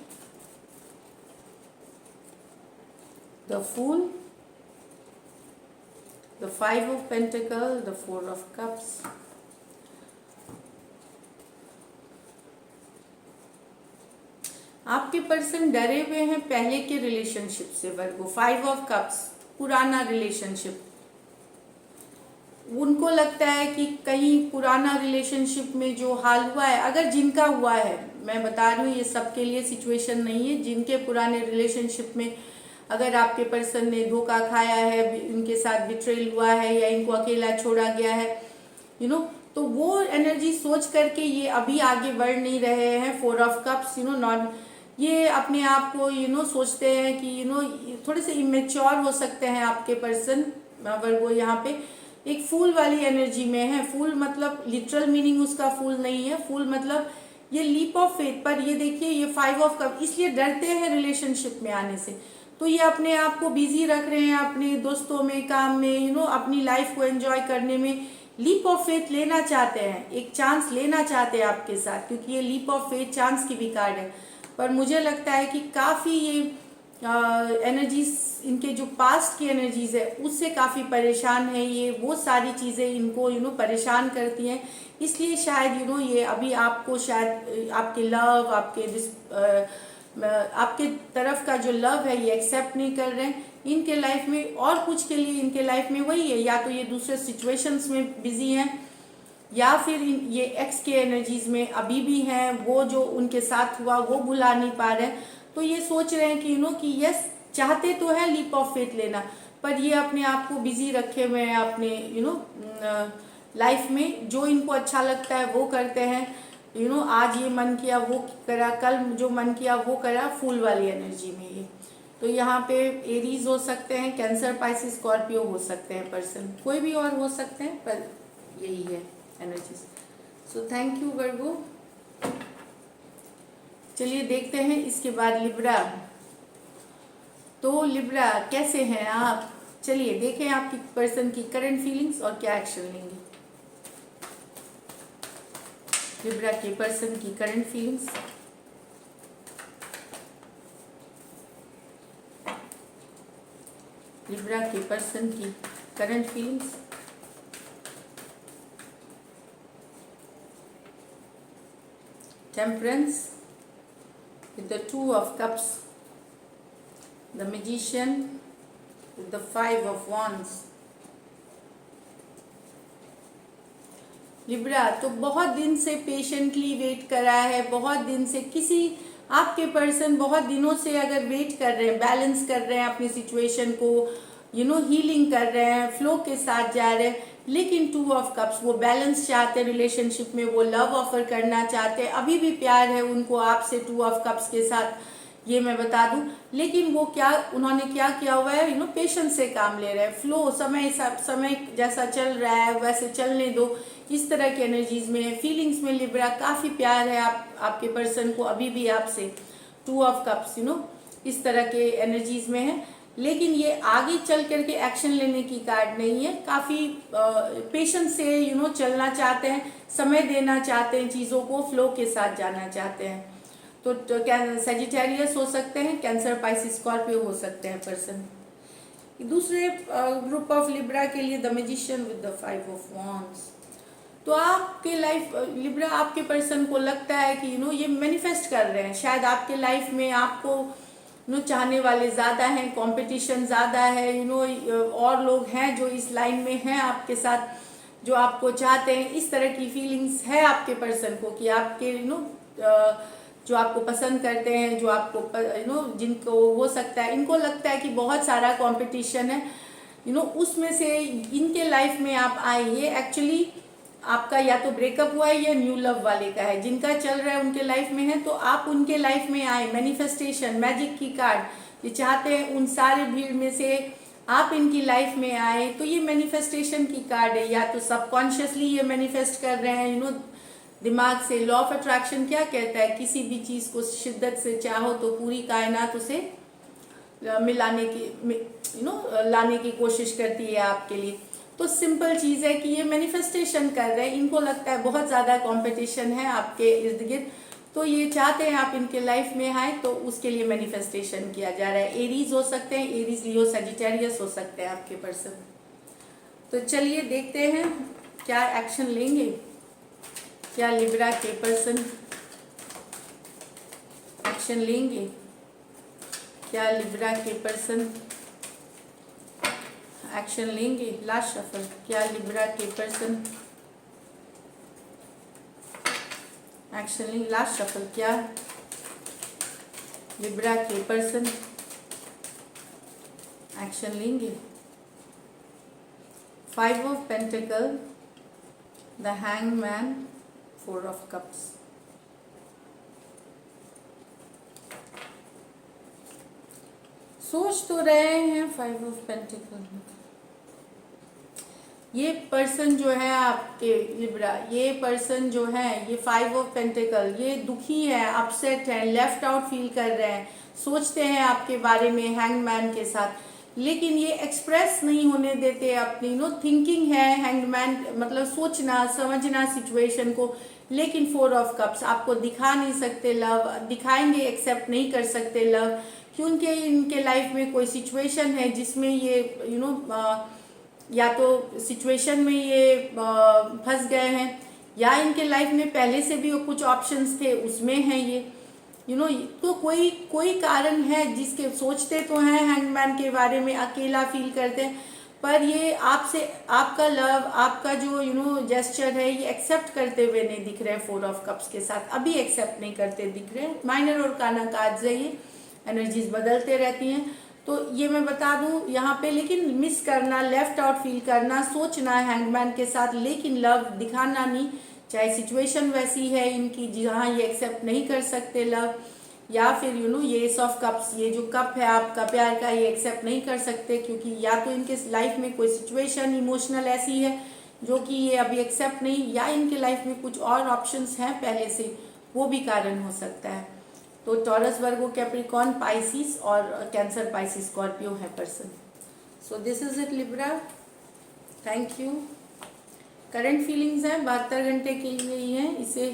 The fool, the 5 of Pentacles, the 4 of Cups. आपके पर्सन डरे हुए हैं पहले के रिलेशनशिप से वर्गो। 5 of Cups, पुराना रिलेशनशिप, उनको लगता है कि कहीं पुराना रिलेशनशिप में जो हाल हुआ है, अगर जिनका हुआ है, मैं बता रही हूँ ये सबके लिए सिचुएशन नहीं है, जिनके पुराने रिलेशनशिप में अगर आपके पर्सन ने धोखा खाया है, इनके साथ बिट्रेल हुआ है, या इनको अकेला छोड़ा गया है, तो वो एनर्जी सोच करके ये अभी आगे बढ़ नहीं रहे हैं। 4 of Cups, नॉट, ये अपने आप को सोचते हैं कि थोड़े से इमेच्योर हो सकते हैं आपके पर्सन वर्गो। यहाँ पे एक फूल वाली एनर्जी में है। फूल मतलब लिटरल मीनिंग उसका फूल नहीं है, फूल मतलब ये लीप ऑफ फेथ। पर ये देखिए, ये 5 of Cups, इसलिए डरते हैं रिलेशनशिप में आने से। तो ये अपने आप को बिजी रख रहे हैं अपने दोस्तों में, काम में, अपनी लाइफ को एंजॉय करने में। लीप ऑफ फेथ लेना चाहते हैं, एक चांस लेना चाहते हैं आपके साथ, क्योंकि ये लीप ऑफ फेथ चांस की भी कार्ड है। पर मुझे लगता है कि काफ़ी ये एनर्जीज, इनके जो पास्ट की एनर्जीज है उससे काफ़ी परेशान है ये। वो सारी चीज़ें इनको परेशान करती हैं, इसलिए शायद ये अभी आपको शायद आपके लव, आपके तरफ का जो लव है ये एक्सेप्ट नहीं कर रहे हैं इनके लाइफ में। और कुछ के लिए इनके लाइफ में वही है, या तो ये दूसरे सिचुएशंस में बिजी हैं, या फिर ये एक्स के एनर्जीज में अभी भी हैं, वो जो उनके साथ हुआ वो भुला नहीं पा रहे हैं। तो ये सोच रहे हैं कि यस, चाहते तो है लीप ऑफ फेथ लेना, पर ये अपने आप को बिजी रखे हुए हैं अपने लाइफ में। जो इनको अच्छा लगता है वो करते हैं, आज ये मन किया वो करा, कल जो मन किया वो करा, फूल वाली एनर्जी में ये। तो यहाँ पे एरीज हो सकते हैं, कैंसर, पाइसिस, स्कॉर्पियो हो सकते हैं पर्सन, कोई भी और हो सकते हैं, पर यही है एनर्जीज। सो थैंक यू वर्गो। चलिए देखते हैं इसके बाद लिब्रा। तो लिब्रा कैसे हैं आप? चलिए देखें आपकी पर्सन की करंट फीलिंग्स और क्या एक्शन लेंगे। लिब्रा के पर्सन की करंट फीलिंग्स। लिब्रा के पर्सन की current feelings. Temperance with the 2 of Cups, the Magician with the 5 of Wands. Libra तो बहुत दिन से पेशेंटली वेट कर रहा है, बहुत दिन से किसी आपके पर्सन बहुत दिनों से अगर वेट कर रहे हैं, बैलेंस कर रहे हैं अपनी सिचुएशन को, हीलिंग कर रहे हैं, फ्लो के साथ जा रहे हैं, लेकिन 2 of Cups, वो बैलेंस चाहते हैं रिलेशनशिप में, वो लव ऑफर करना चाहते हैं, अभी भी प्यार है उनको आपसे 2 of Cups के साथ, ये मैं बता दूं। लेकिन वो उन्होंने क्या किया हुआ है, पेशेंस से काम ले रहे हैं, फ्लो, समय जैसा चल रहा है वैसे चलने दो, इस तरह की एनर्जीज में, फीलिंग्स में लिब्रा काफ़ी प्यार है आपके पर्सन को अभी भी आपसे। 2 of Cups इस तरह के एनर्जीज में है, लेकिन ये आगे चल करके एक्शन लेने की कार्ड नहीं है। काफ़ी पेशेंस से चलना चाहते हैं, समय देना चाहते हैं, चीज़ों को फ्लो के साथ जाना चाहते हैं। तो सजिटेरियस हो सकते हैं, कैंसर, पाइसिस, स्कॉर्पियो हो सकते हैं पर्सन। दूसरे ग्रुप ऑफ लिब्रा के लिए the magician with the 5 of Wands। तो आपके लाइफ लिब्रा, आपके पर्सन को लगता है कि ये मैनिफेस्ट कर रहे हैं, शायद आपके लाइफ में आपको चाहने वाले ज़्यादा हैं, कंपटीशन ज़्यादा है, और लोग हैं जो इस लाइन में हैं आपके साथ, जो आपको चाहते हैं। इस तरह की फीलिंग्स है आपके पर्सन को कि आपके जो आपको पसंद करते हैं, जो आपको जिनको हो सकता है, इनको लगता है कि बहुत सारा कंपटीशन है, उसमें से इनके लाइफ में आप आए। ये एक्चुअली आपका या तो ब्रेकअप हुआ है या न्यू लव वाले का है, जिनका चल रहा है उनके लाइफ में है, तो आप उनके लाइफ में आए। मैनिफेस्टेशन, मैजिक की कार्ड, ये चाहते हैं उन सारे भीड़ में से आप इनकी लाइफ में आए, तो ये मैनिफेस्टेशन की कार्ड है। या तो सबकॉन्शियसली ये मैनिफेस्ट कर रहे हैं, दिमाग से। लॉ ऑफ अट्रैक्शन क्या कहता है, किसी भी चीज को शिद्दत से चाहो तो पूरी कायनात उसे मिलाने की लाने की कोशिश करती है आपके लिए। तो सिंपल चीज है कि ये मैनिफेस्टेशन कर रहे हैं, इनको लगता है बहुत ज्यादा कंपटीशन है आपके इर्द गिर्द, तो ये चाहते हैं आप इनके लाइफ में आए, तो उसके लिए मैनिफेस्टेशन किया जा रहा है। एरीज हो सकते हैं, एरीज, लियो, सजिटेरियस हो सकते हैं आपके पर्सन। तो चलिए देखते हैं क्या एक्शन लेंगे, क्या लिब्रा के पर्सन एक्शन लेंगे, क्या लिब्रा के पर्सन एक्शन लेंगे। लास्ट शफल, क्या लिब्रा के पर्सन एक्शन लेंगे। लास्ट शफल, क्या लिब्रा के पर्सन एक्शन लेंगे। 5 of pentacle, the hangman, 4 of cups. सोच तो रहे हैं 5 ऑफ पेंटिकल। ये पर्सन जो है आपके लिब्रा, ये पर्सन जो है, ये 5 ऑफ पेंटिकल, ये दुखी है, अपसेट है, लेफ्ट आउट फील कर रहे हैं, सोचते हैं आपके बारे में हैंगमैन के साथ, लेकिन ये एक्सप्रेस नहीं होने देते अपनी थिंकिंग है। हैंगमैन मतलब सोचना समझना सिचुएशन को, लेकिन 4 ऑफ कप्स, आपको दिखा नहीं सकते लव, दिखाएंगे एक्सेप्ट नहीं कर सकते लव, क्योंकि इनके लाइफ में कोई सिचुएशन है जिसमें ये या तो सिचुएशन में ये फंस गए हैं, या इनके लाइफ में पहले से भी कुछ ऑप्शंस थे उसमें है ये तो कोई कारण है जिसके सोचते तो हैं हैंगमैन के बारे में, अकेला फील करते हैं, पर ये आपसे आपका लव, आपका जो जेस्चर है, ये एक्सेप्ट करते हुए नहीं दिख रहे हैं। 4 ऑफ कप्स के साथ अभी एक्सेप्ट नहीं करते दिख रहे हैं। माइनर और काना कार्ड्स है, ये एनर्जीज बदलते रहती हैं, तो ये मैं बता दूं यहाँ पे। लेकिन मिस करना, लेफ्ट आउट फील करना, सोचना हैंगमैन के साथ, लेकिन लव दिखाना नहीं, चाहे सिचुएशन वैसी है इनकी जहाँ ये एक्सेप्ट नहीं कर सकते लव, या फिर ये एस ऑफ कप्स, ये जो कप है आपका प्यार का, ये एक्सेप्ट नहीं कर सकते, क्योंकि या तो इनके लाइफ में कोई सिचुएशन इमोशनल ऐसी है जो कि ये अभी एक्सेप्ट नहीं, या इनके लाइफ में कुछ और ऑप्शंस हैं पहले से, वो भी कारण हो सकता है। तो टॉरस, वर्गो, कैप्रिकॉर्न, पाइसिस और कैंसर, पाइसिस, स्कॉर्पियो है person. So this is it Libra, thank you. Current feelings हैं 72 घंटे के लिए ही हैं, इसे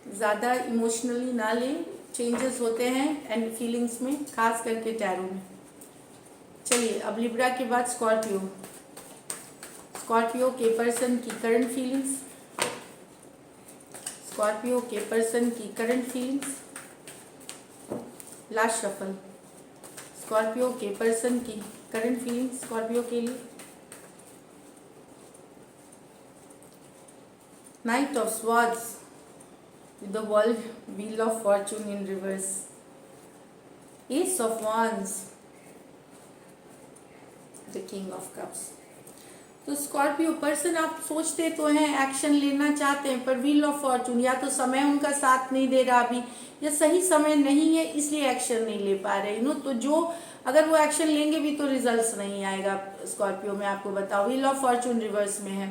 ज़्यादा इमोशनली ना लें, चेंजेस होते हैं एंड फीलिंग्स में, खास करके टैरो में। चलिए अब लिब्रा के बाद स्कॉर्पियो, स्कॉर्पियो के पर्सन की करंट फीलिंग्स, स्कॉर्पियो के पर्सन की current feelings. Last shuffle, Scorpio के पर्सन की करंट फीलिंग्स स्कॉर्पियो के लिए। Night of swords, the world, wheel of Fortune in reverse, S of wands, the king of cups. तो Scorpio person, आप सोचते तो हैं, एक्शन लेना चाहते हैं, पर व्हील ऑफ फॉर्चून, या तो समय उनका साथ नहीं दे रहा अभी, या सही समय नहीं है इसलिए एक्शन नहीं ले पा रहे तो जो अगर वो एक्शन लेंगे भी तो रिजल्ट्स नहीं आएगा स्कॉर्पियो में, आपको बताओ व्हील ऑफ फॉर्चून रिवर्स में है।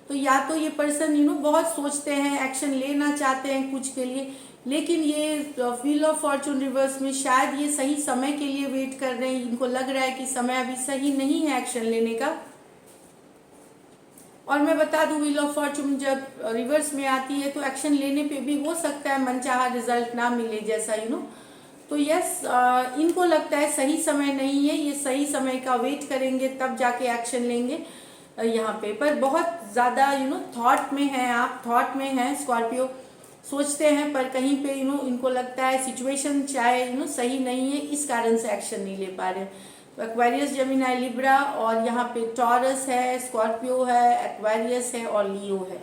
तो या तो ये पर्सन बहुत सोचते हैं, एक्शन लेना चाहते हैं कुछ के लिए, लेकिन ये व्हील ऑफ फॉर्चून रिवर्स में शायद ये सही समय के लिए वेट कर रहे हैं, इनको लग रहा है कि समय अभी सही नहीं है एक्शन लेने का। और मैं बता दूं व्हील ऑफ फॉर्चून जब रिवर्स में आती है तो एक्शन लेने पे भी हो सकता है मनचाहा रिजल्ट ना मिले जैसा तो यस, इनको लगता है सही समय नहीं है, ये सही समय का वेट करेंगे तब जाके एक्शन लेंगे यहाँ पे। पर बहुत ज़्यादा थॉट में है, आप थॉट में हैं स्कॉर्पियो, सोचते हैं, पर कहीं पे इनको लगता है सिचुएशन चाहे सही नहीं है, इस कारण से एक्शन नहीं ले पा रहे। तो एक्वेरियस, जेमिनी, लिब्रा और यहाँ पे टॉरस है, स्कॉर्पियो है, एक्वेरियस है और लियो है,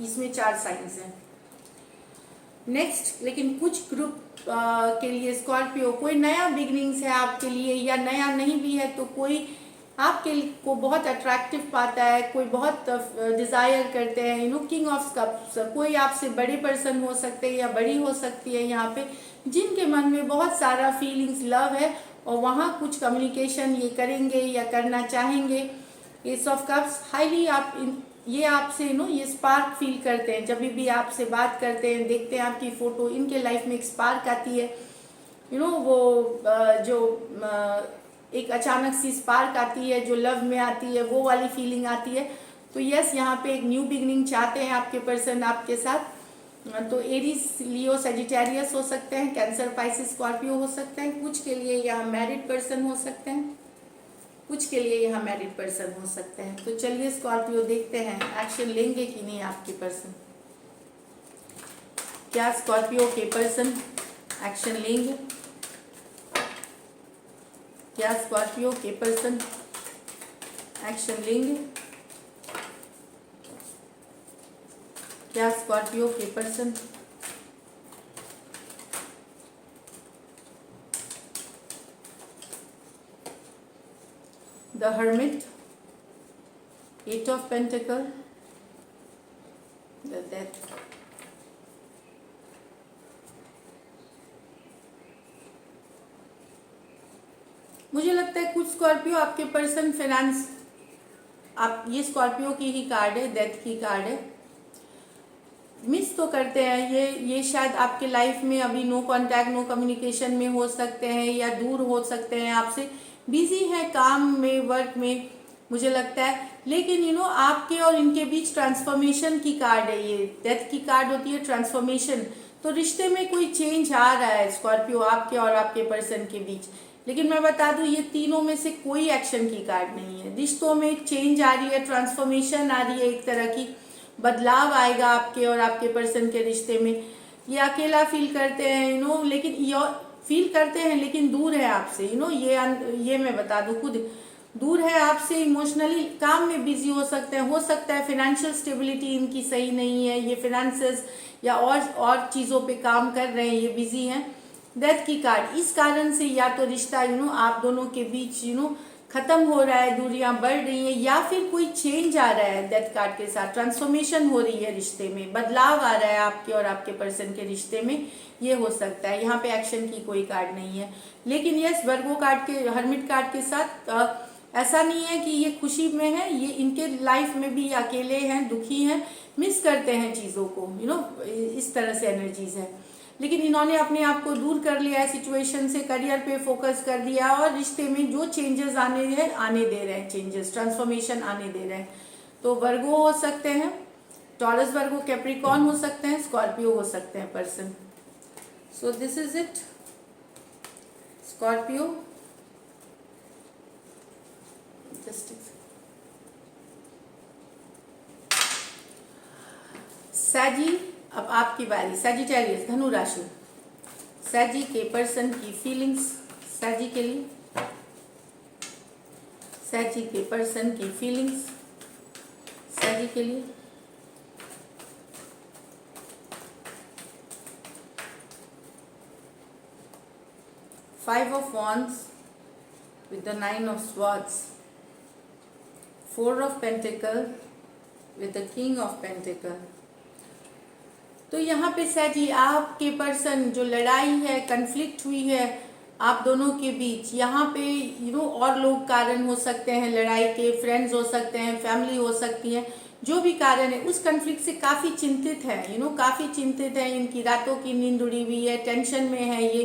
इसमें 4 साइंस हैं। नेक्स्ट, लेकिन कुछ ग्रुप के लिए स्कॉर्पियो कोई नया बिगनिंग्स है आपके लिए, या नया नहीं भी है तो कोई आपके को बहुत अट्रैक्टिव पाता है, कोई बहुत डिज़ायर करते हैं, किंग ऑफ कप्स, कोई आपसे बड़े पर्सन हो सकते हैं या बड़ी हो सकती है यहाँ पे, जिनके मन में बहुत सारा फीलिंग्स लव है और वहाँ कुछ कम्युनिकेशन ये करेंगे या करना चाहेंगे। एस ऑफ कप्स हाईली ये आपसे ये स्पार्क फील करते हैं, जब भी आपसे बात करते हैं, देखते हैं आपकी फ़ोटो, इनके लाइफ में एक स्पार्क आती है, वो जो एक अचानक सी स्पार्क आती है जो लव में आती है, वो वाली फीलिंग आती है। तो यस, यहाँ पे एक न्यू बिगनिंग चाहते हैं आपके पर्सन आपके साथ। तो एरीज, लियो, सेजिटेरियस हो सकते हैं, कैंसर, पाइसिस, स्कॉर्पियो हो सकते हैं, कुछ के लिए यहाँ मैरिड पर्सन हो सकते हैं, कुछ के लिए यहाँ मैरिड पर्सन हो सकते हैं। तो चलिए स्कॉर्पियो देखते हैं एक्शन लेंगे कि नहीं आपके पर्सन। क्या स्कॉर्पियो के पर्सन एक्शन लेंगे? क्या स्कॉर्पियो के पर्सन एक्शन लेंगे? क्या स्कॉर्पियो के person the hermit, 8 of pentacle, the death, मुझे लगता है कुछ स्कॉर्पियो आपके पर्सन फाइनेंस, आप ये स्कॉर्पियो की ही कार्ड है, डेथ की कार्ड है, मिस तो करते हैं ये शायद आपके लाइफ में अभी नो कांटेक्ट, नो कम्युनिकेशन में हो सकते हैं या दूर हो सकते हैं आपसे, बिजी है काम में, वर्क में, मुझे लगता है। लेकिन आपके और इनके बीच ट्रांसफॉर्मेशन की कार्ड है, ये डेथ की कार्ड होती है ट्रांसफॉर्मेशन। तो रिश्ते में कोई चेंज आ रहा है स्कॉर्पियो आपके और आपके पर्सन के बीच। लेकिन मैं बता दूं, ये तीनों में से कोई एक्शन की कार्ड नहीं है। रिश्तों में एक चेंज आ रही है, ट्रांसफॉर्मेशन आ रही है, एक तरह की बदलाव आएगा आपके और आपके पर्सन के रिश्ते में। ये अकेला फील करते हैं लेकिन फील करते हैं लेकिन दूर है आपसे, ये मैं बता दूं, खुद दूर है आपसे इमोशनली, काम में बिजी हो सकते हैं, हो सकता है फाइनेंशियल स्टेबिलिटी इनकी सही नहीं है, ये फाइनेंसेस या और चीज़ों पे काम कर रहे हैं, ये बिजी हैं। डेथ की कार्ड, इस कारण से या तो रिश्ता आप दोनों के बीच खत्म हो रहा है, दूरियां बढ़ रही हैं, या फिर कोई चेंज आ रहा है। डेथ कार्ड के साथ ट्रांसफॉर्मेशन हो रही है रिश्ते में, बदलाव आ रहा है आपके और आपके पर्सन के रिश्ते में, ये हो सकता है। यहाँ पे एक्शन की कोई कार्ड नहीं है। लेकिन यस, वर्गो कार्ड के, हर्मिट कार्ड के साथ ऐसा नहीं है कि ये खुशी में है, ये इनके लाइफ में भी अकेले हैं, दुखी हैं, मिस करते हैं चीज़ों को, इस तरह से एनर्जीज है। लेकिन इन्होंने अपने आप को दूर कर लिया है सिचुएशन से, करियर पे फोकस कर दिया और रिश्ते में जो चेंजेस आने दे रहे हैं, चेंजेस, ट्रांसफॉर्मेशन आने दे रहे हैं। तो वर्गो हो सकते हैं, टॉरस, वर्गो, कैप्रिकॉर्न हो सकते हैं, स्कॉर्पियो हो सकते हैं person. So this is it Scorpio. सैजी, अब आपकी बारी। सैजिटेरियस, धनु राशि, सैजी के पर्सन की फीलिंग्स सैजी के लिए, सैजी के पर्सन की फीलिंग्स सैजी के लिए। Five of wands with the 9 of swords, 4 of pentacle with the king of pentacle। तो यहाँ पे सैजी, आपके पर्सन, जो लड़ाई है, कन्फ्लिक्ट हुई है आप दोनों के बीच, यहाँ पे और लोग कारण हो सकते हैं लड़ाई के, फ्रेंड्स हो सकते हैं, फैमिली हो सकती है, जो भी कारण है उस कन्फ्लिक्ट से काफ़ी चिंतित है, काफ़ी चिंतित है, इनकी रातों की नींद उड़ी हुई है, टेंशन में है ये,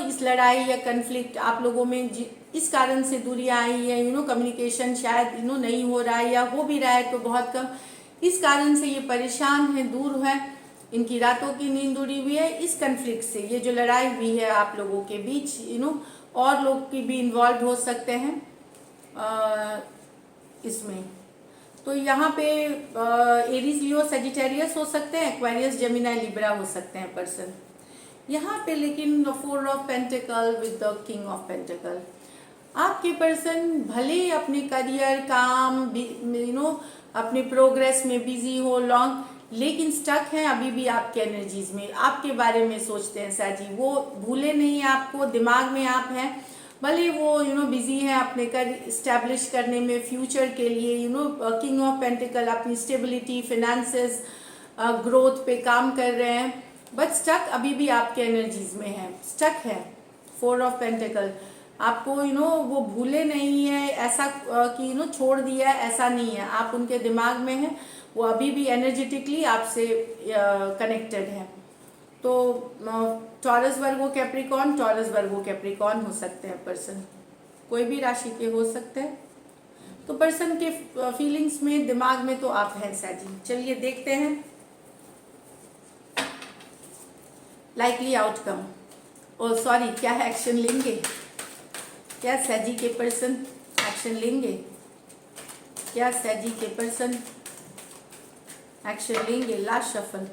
इस लड़ाई या कन्फ्लिक्ट आप लोगों में इस कारण से दूरियां आई है, कम्युनिकेशन शायद नहीं हो रहा है, या हो भी रहा है तो बहुत कम, इस कारण से ये परेशान है, दूर है, इनकी रातों की नींद उड़ी हुई है इस कन्फ्लिक्ट से। ये जो लड़ाई हुई है आप लोगों के बीच, और लोग की भी इन्वॉल्व हो सकते हैं इसमें। तो यहाँ पे एरीज, लियो, सेजिटेरियस हो सकते हैं, एक्वेरियस, जेमिनी, लिब्रा हो सकते हैं पर्सन यहाँ पे। लेकिन 4 of pentacle with the king of pentacle, आपके पर्सन भले अपने करियर, काम, अपने प्रोग्रेस में बिजी हो लॉन्ग, लेकिन स्टक हैं अभी भी आपके एनर्जीज में, आपके बारे में सोचते हैं सैजी, वो भूले नहीं आपको, दिमाग में आप हैं, भले वो बिजी हैं अपने कर इस्टेब्लिश करने में फ्यूचर के लिए, किंग ऑफ पेंटिकल अपनी स्टेबिलिटी, फिनेंसेस, ग्रोथ पे काम कर रहे हैं, बट स्टक अभी भी आपके एनर्जीज में है, स्टक है। 4 ऑफ पेंटिकल आपको वो भूले नहीं है ऐसा कि छोड़ दिया है, ऐसा नहीं है, आप उनके दिमाग में हैं, वो अभी भी एनर्जेटिकली आपसे कनेक्टेड है। तो Taurus Virgo Capricorn, Taurus Virgo Capricorn हो सकते हैं पर्सन, कोई भी राशि के हो सकते हैं। तो पर्सन के फीलिंग्स में, दिमाग में तो आप हैं सैजी। चलिए देखते हैं लाइकली आउटकम, और सॉरी क्या एक्शन लेंगे, क्या सैजी के पर्सन एक्शन लेंगे, क्या सैजी के पर्सन एक्शन लेंगे। लास्ट शफल,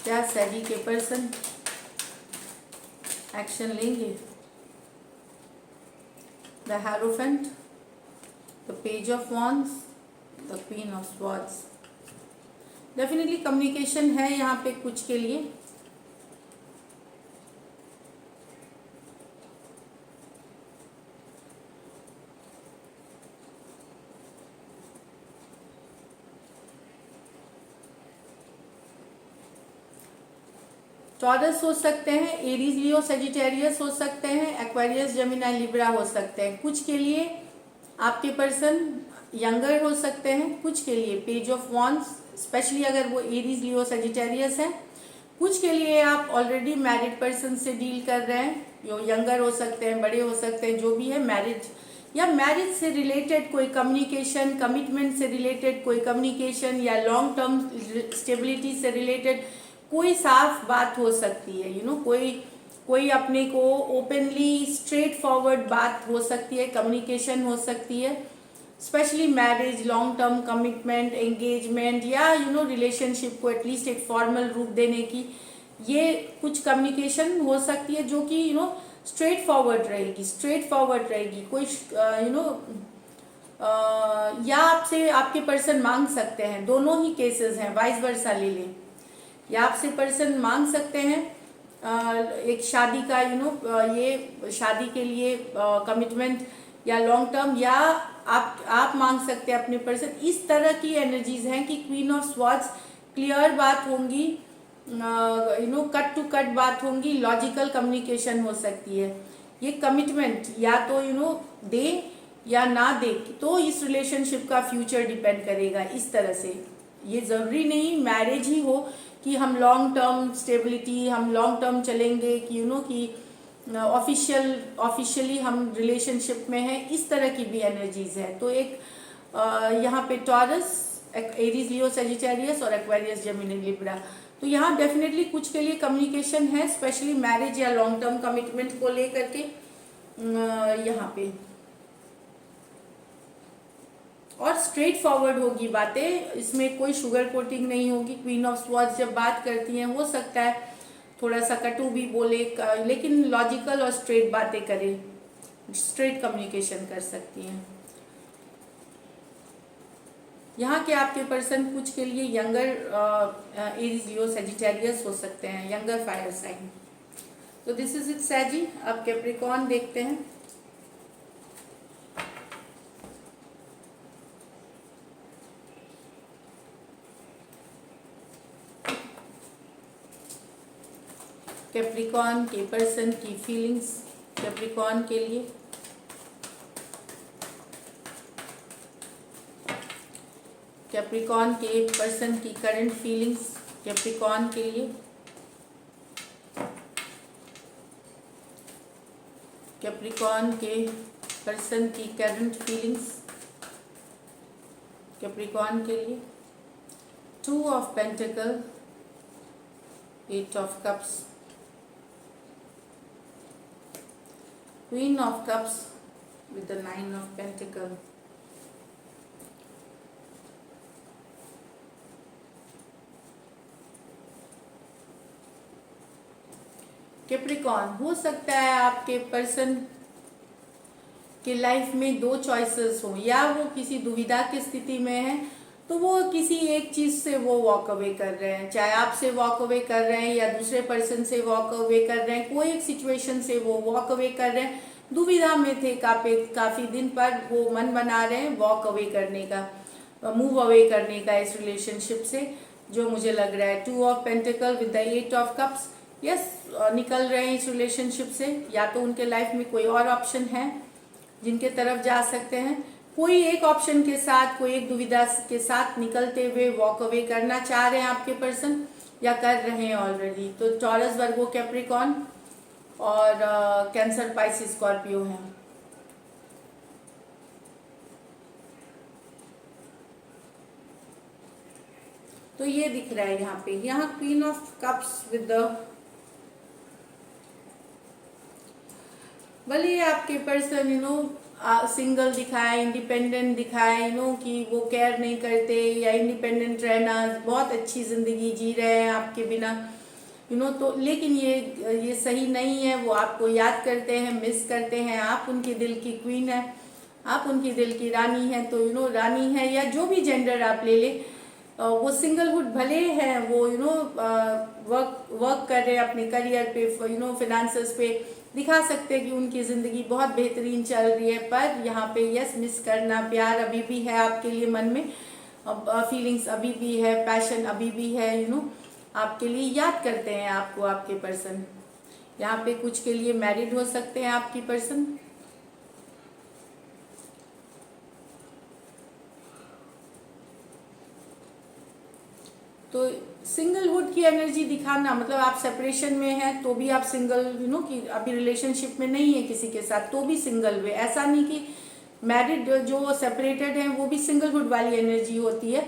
क्या सैजी के पर्सन एक्शन लेंगे। The hierophant, the page of wands, the queen of swords. Definitely communication है यहाँ पे कुछ के लिए। टॉरस हो सकते हैं, एरीज, लियो, सेजिटेरियस हो सकते हैं, एक्वेरियस, जेमिनी, लिब्रा हो सकते हैं। कुछ के लिए आपके पर्सन यंगर हो सकते हैं, कुछ के लिए पेज ऑफ वॉन्ड्स, स्पेशली अगर वो एरीज, लियो, सेजिटेरियस है। कुछ के लिए आप ऑलरेडी मैरिड पर्सन से डील कर रहे हैं, जो यंगर हो सकते हैं, बड़े हो सकते हैं, जो भी है, मैरिज या मैरिज से रिलेटेड कोई कम्युनिकेशन, कमिटमेंट से रिलेटेड कोई कम्युनिकेशन, या लॉन्ग टर्म स्टेबिलिटी से रिलेटेड कोई साफ बात हो सकती है। कोई अपने को ओपनली स्ट्रेट फॉरवर्ड बात हो सकती है, कम्युनिकेशन हो सकती है, specially marriage, long term commitment, engagement, या रिलेशनशिप को एटलीस्ट एक फॉर्मल रूप देने की ये कुछ कम्युनिकेशन हो सकती है, जो कि स्ट्रेट फॉरवर्ड रहेगी। कोई या आपसे आपके पर्सन मांग सकते हैं, दोनों ही केसेस हैं, वाइस वर्सा ले लें, या आपसे पर्सन मांग सकते हैं एक शादी का, ये शादी के लिए कमिटमेंट या लॉन्ग टर्म, या आप मांग सकते हैं अपने पर्सन। इस तरह की एनर्जीज हैं कि क्वीन ऑफ स्वॉर्ड्स क्लियर बात होंगी, कट टू कट बात होंगी, लॉजिकल कम्युनिकेशन हो सकती है। ये कमिटमेंट या तो दे या ना दे, तो इस रिलेशनशिप का फ्यूचर डिपेंड करेगा। इस तरह से ये जरूरी नहीं मैरिज ही हो कि हम लॉन्ग टर्म स्टेबिलिटी, हम लॉन्ग टर्म चलेंगे, कि कि ऑफिशियली हम रिलेशनशिप में हैं, इस तरह की भी एनर्जीज है। तो एक यहाँ पे टॉरस, एरीज, लियो, सेजिटेरियस और एक्वेरियस, जेमिनी, लिब्रा। तो यहाँ डेफिनेटली कुछ के लिए कम्युनिकेशन है, स्पेशली मैरिज या लॉन्ग टर्म कमिटमेंट को लेकर के यहाँ पे, और स्ट्रेट फॉरवर्ड होगी बातें, इसमें कोई शुगर कोटिंग नहीं होगी। क्वीन ऑफ स्वॉर्ड्स जब बात करती हैं, हो सकता है थोड़ा सा कटु भी बोले, लेकिन लॉजिकल और स्ट्रेट बातें करे, स्ट्रेट कम्युनिकेशन कर सकती हैं। यहाँ के आपके पर्सन कुछ के लिए यंगर एरीज, लियो, सेजिटेरियस हो सकते हैं, यंगर फायर साइन। तो दिस इज इट सैजी। अब कैप्रिकॉर्न देखते हैं। कैप्रिकॉर्न के पर्सन की फीलिंग्स कैप्रिकॉर्न के लिए, कैप्रिकॉर्न के पर्सन की करंट फीलिंग्स कैप्रिकॉर्न के लिए, कैप्रिकॉर्न के पर्सन की करंट फीलिंग्स कैप्रिकॉर्न के लिए। 2 of pentacle, 8 of cups, Queen of Cups with the 9 of Pentacle, Capricorn. हो सकता है आपके पर्सन के लाइफ में 2 चॉइसेस हो, या वो किसी दुविधा की स्थिति में है, तो वो किसी एक चीज से वो वॉक अवे कर रहे हैं, चाहे आपसे वॉक अवे कर रहे हैं या दूसरे पर्सन से वॉक अवे कर रहे हैं, कोई एक सिचुएशन से वो वॉक अवे कर रहे हैं, दुविधा में थे काफी दिन, पर वो मन बना रहे हैं वॉक अवे करने का, मूव अवे करने का इस रिलेशनशिप से, जो मुझे लग रहा है। 2 of pentacle with the 8 of cups, yes, निकल रहे हैं इस रिलेशनशिप से। या तो उनके लाइफ में कोई और ऑप्शन है जिनके तरफ जा सकते हैं, कोई एक ऑप्शन के साथ, कोई एक दुविधा के साथ निकलते हुए वॉक अवे करना चाह रहे हैं आपके पर्सन, या कर रहे हैं ऑलरेडी। तो टॉरस, वर्गो, कैप्रिकॉन और कैंसर, पाइसिस, स्कॉर्पियो हैं। तो ये दिख रहा है यहाँ पे, यहाँ queen of cups with the, भले आपके पर्सन सिंगल दिखाए, इंडिपेंडेंट दिखाए, कि वो केयर नहीं करते, या इंडिपेंडेंट रहना, बहुत अच्छी जिंदगी जी रहे हैं आपके बिना, तो लेकिन ये सही नहीं है। वो आपको याद करते हैं, मिस करते हैं। आप उनके दिल की क्वीन है, आप उनकी दिल की रानी है। तो रानी है, या जो भी जेंडर आप ले ले, वो सिंगलहुड भले हैं, वो वर्क कर रहे हैं अपने करियर पे, फिनेंसेस पे, दिखा सकते हैं कि उनकी ज़िंदगी बहुत बेहतरीन चल रही है, पर यहाँ पे यस, मिस करना, प्यार अभी भी है आपके लिए मन में, फीलिंग्स अभी भी है, पैशन अभी भी है, आपके लिए याद करते हैं आपको आपके पर्सन। यहाँ पे कुछ के लिए मैरिड हो सकते हैं आपकी पर्सन। तो सिंगलहुड की एनर्जी दिखाना मतलब आप सेपरेशन में हैं तो भी आप सिंगल, कि अभी रिलेशनशिप में नहीं है किसी के साथ तो भी सिंगल हुए। ऐसा नहीं कि मैरिड जो सेपरेटेड हैं वो भी सिंगलहुड वाली एनर्जी होती है।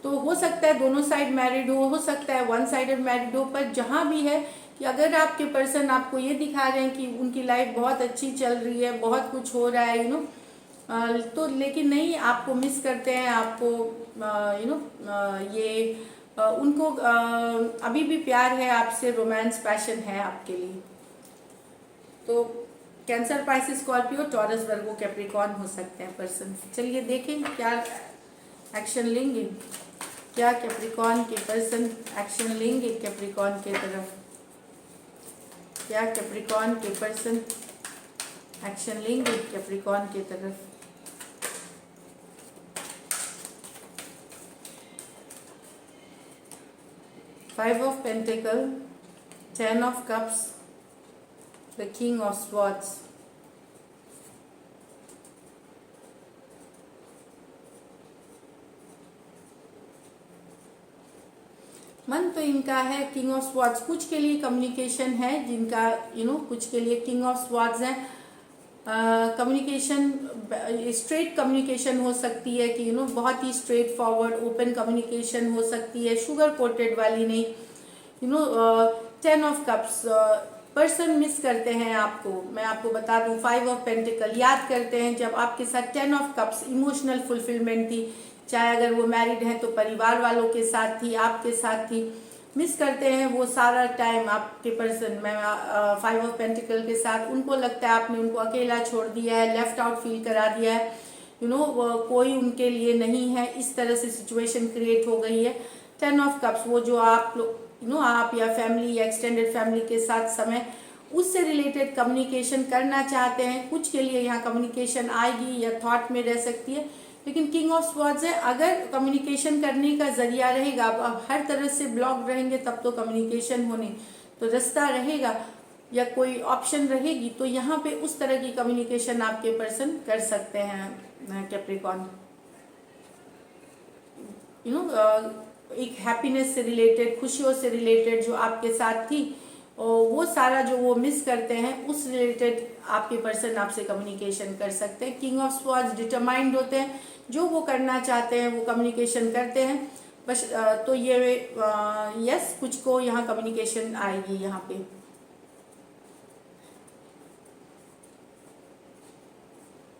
तो हो सकता है दोनों साइड मैरिड हो सकता है वन साइडेड मैरिड हो, पर जहाँ भी है कि अगर आपके पर्सन आपको ये दिखा रहे हैं कि उनकी लाइफ बहुत अच्छी चल रही है, बहुत कुछ हो रहा है, तो लेकिन नहीं, आपको मिस करते हैं, आपको ये उनको अभी भी प्यार है आपसे, रोमांस, पैशन है आपके लिए। तो cancer, Pisces, Scorpio, taurus, Virgo, Capricorn हो सकते हैं पर्सन। चलिए देखें क्या एक्शन लेंगे, क्या कैप्रिकॉर्न के पर्सन एक्शन लेंगे कैप्रिकॉर्न के तरफ, क्या कैप्रिकॉर्न के पर्सन एक्शन लेंगे कैप्रिकॉर्न के तरफ। Five of Pentacles, 10 of Cups, the King of Swords. मन तो इनका है किंग ऑफ स्वॉर्ड्स। कुछ के लिए कम्युनिकेशन है जिनका कुछ के लिए किंग ऑफ स्वॉर्ड्स है। कम्युनिकेशन स्ट्रेट कम्युनिकेशन हो सकती है कि बहुत ही स्ट्रेट फॉरवर्ड ओपन कम्युनिकेशन हो सकती है, शुगर कोटेड वाली नहीं। 10 ऑफ कप्स, पर्सन मिस करते हैं आपको, मैं आपको बता दूं। 5 ऑफ पेंटिकल, याद करते हैं जब आपके साथ 10 ऑफ कप्स इमोशनल फुलफिलमेंट थी, चाहे अगर वो मैरिड है तो परिवार वालों के साथ थी, आपके साथ थी। मिस करते हैं वो सारा टाइम आपके पर्सन। मैं 5 ऑफ पेंटिकल के साथ उनको लगता है आपने उनको अकेला छोड़ दिया है, लेफ्ट आउट फील करा दिया है, कोई उनके लिए नहीं है, इस तरह से सिचुएशन क्रिएट हो गई है। 10 ऑफ कप्स, वो जो आप आप या फैमिली या एक्सटेंडेड फैमिली के साथ समय उससे रिलेटेड कम्युनिकेशन करना चाहते हैं। कुछ के लिए यहाँ कम्युनिकेशन आएगी या थॉट में रह सकती है, लेकिन किंग ऑफ स्वॉर्ड्स है, अगर कम्युनिकेशन करने का जरिया रहेगा, आप हर तरह से ब्लॉक रहेंगे तब तो कम्युनिकेशन होने तो रास्ता रहेगा या कोई ऑप्शन रहेगी, तो यहाँ पे उस तरह की कम्युनिकेशन आपके पर्सन कर सकते हैं कैप्रिकॉर्न। एक हैप्पीनेस से रिलेटेड, खुशियों से रिलेटेड जो आपके साथ थी, वो सारा जो वो मिस करते हैं उस रिलेटेड आपके पर्सन आपसे कम्युनिकेशन कर सकते हैं। किंग ऑफ स्वॉर्ड्स डिटरमाइंड होते हैं, जो वो करना चाहते हैं वो कम्युनिकेशन करते हैं बस। तो ये यस, कुछ को यहाँ कम्युनिकेशन आएगी यहाँ पे।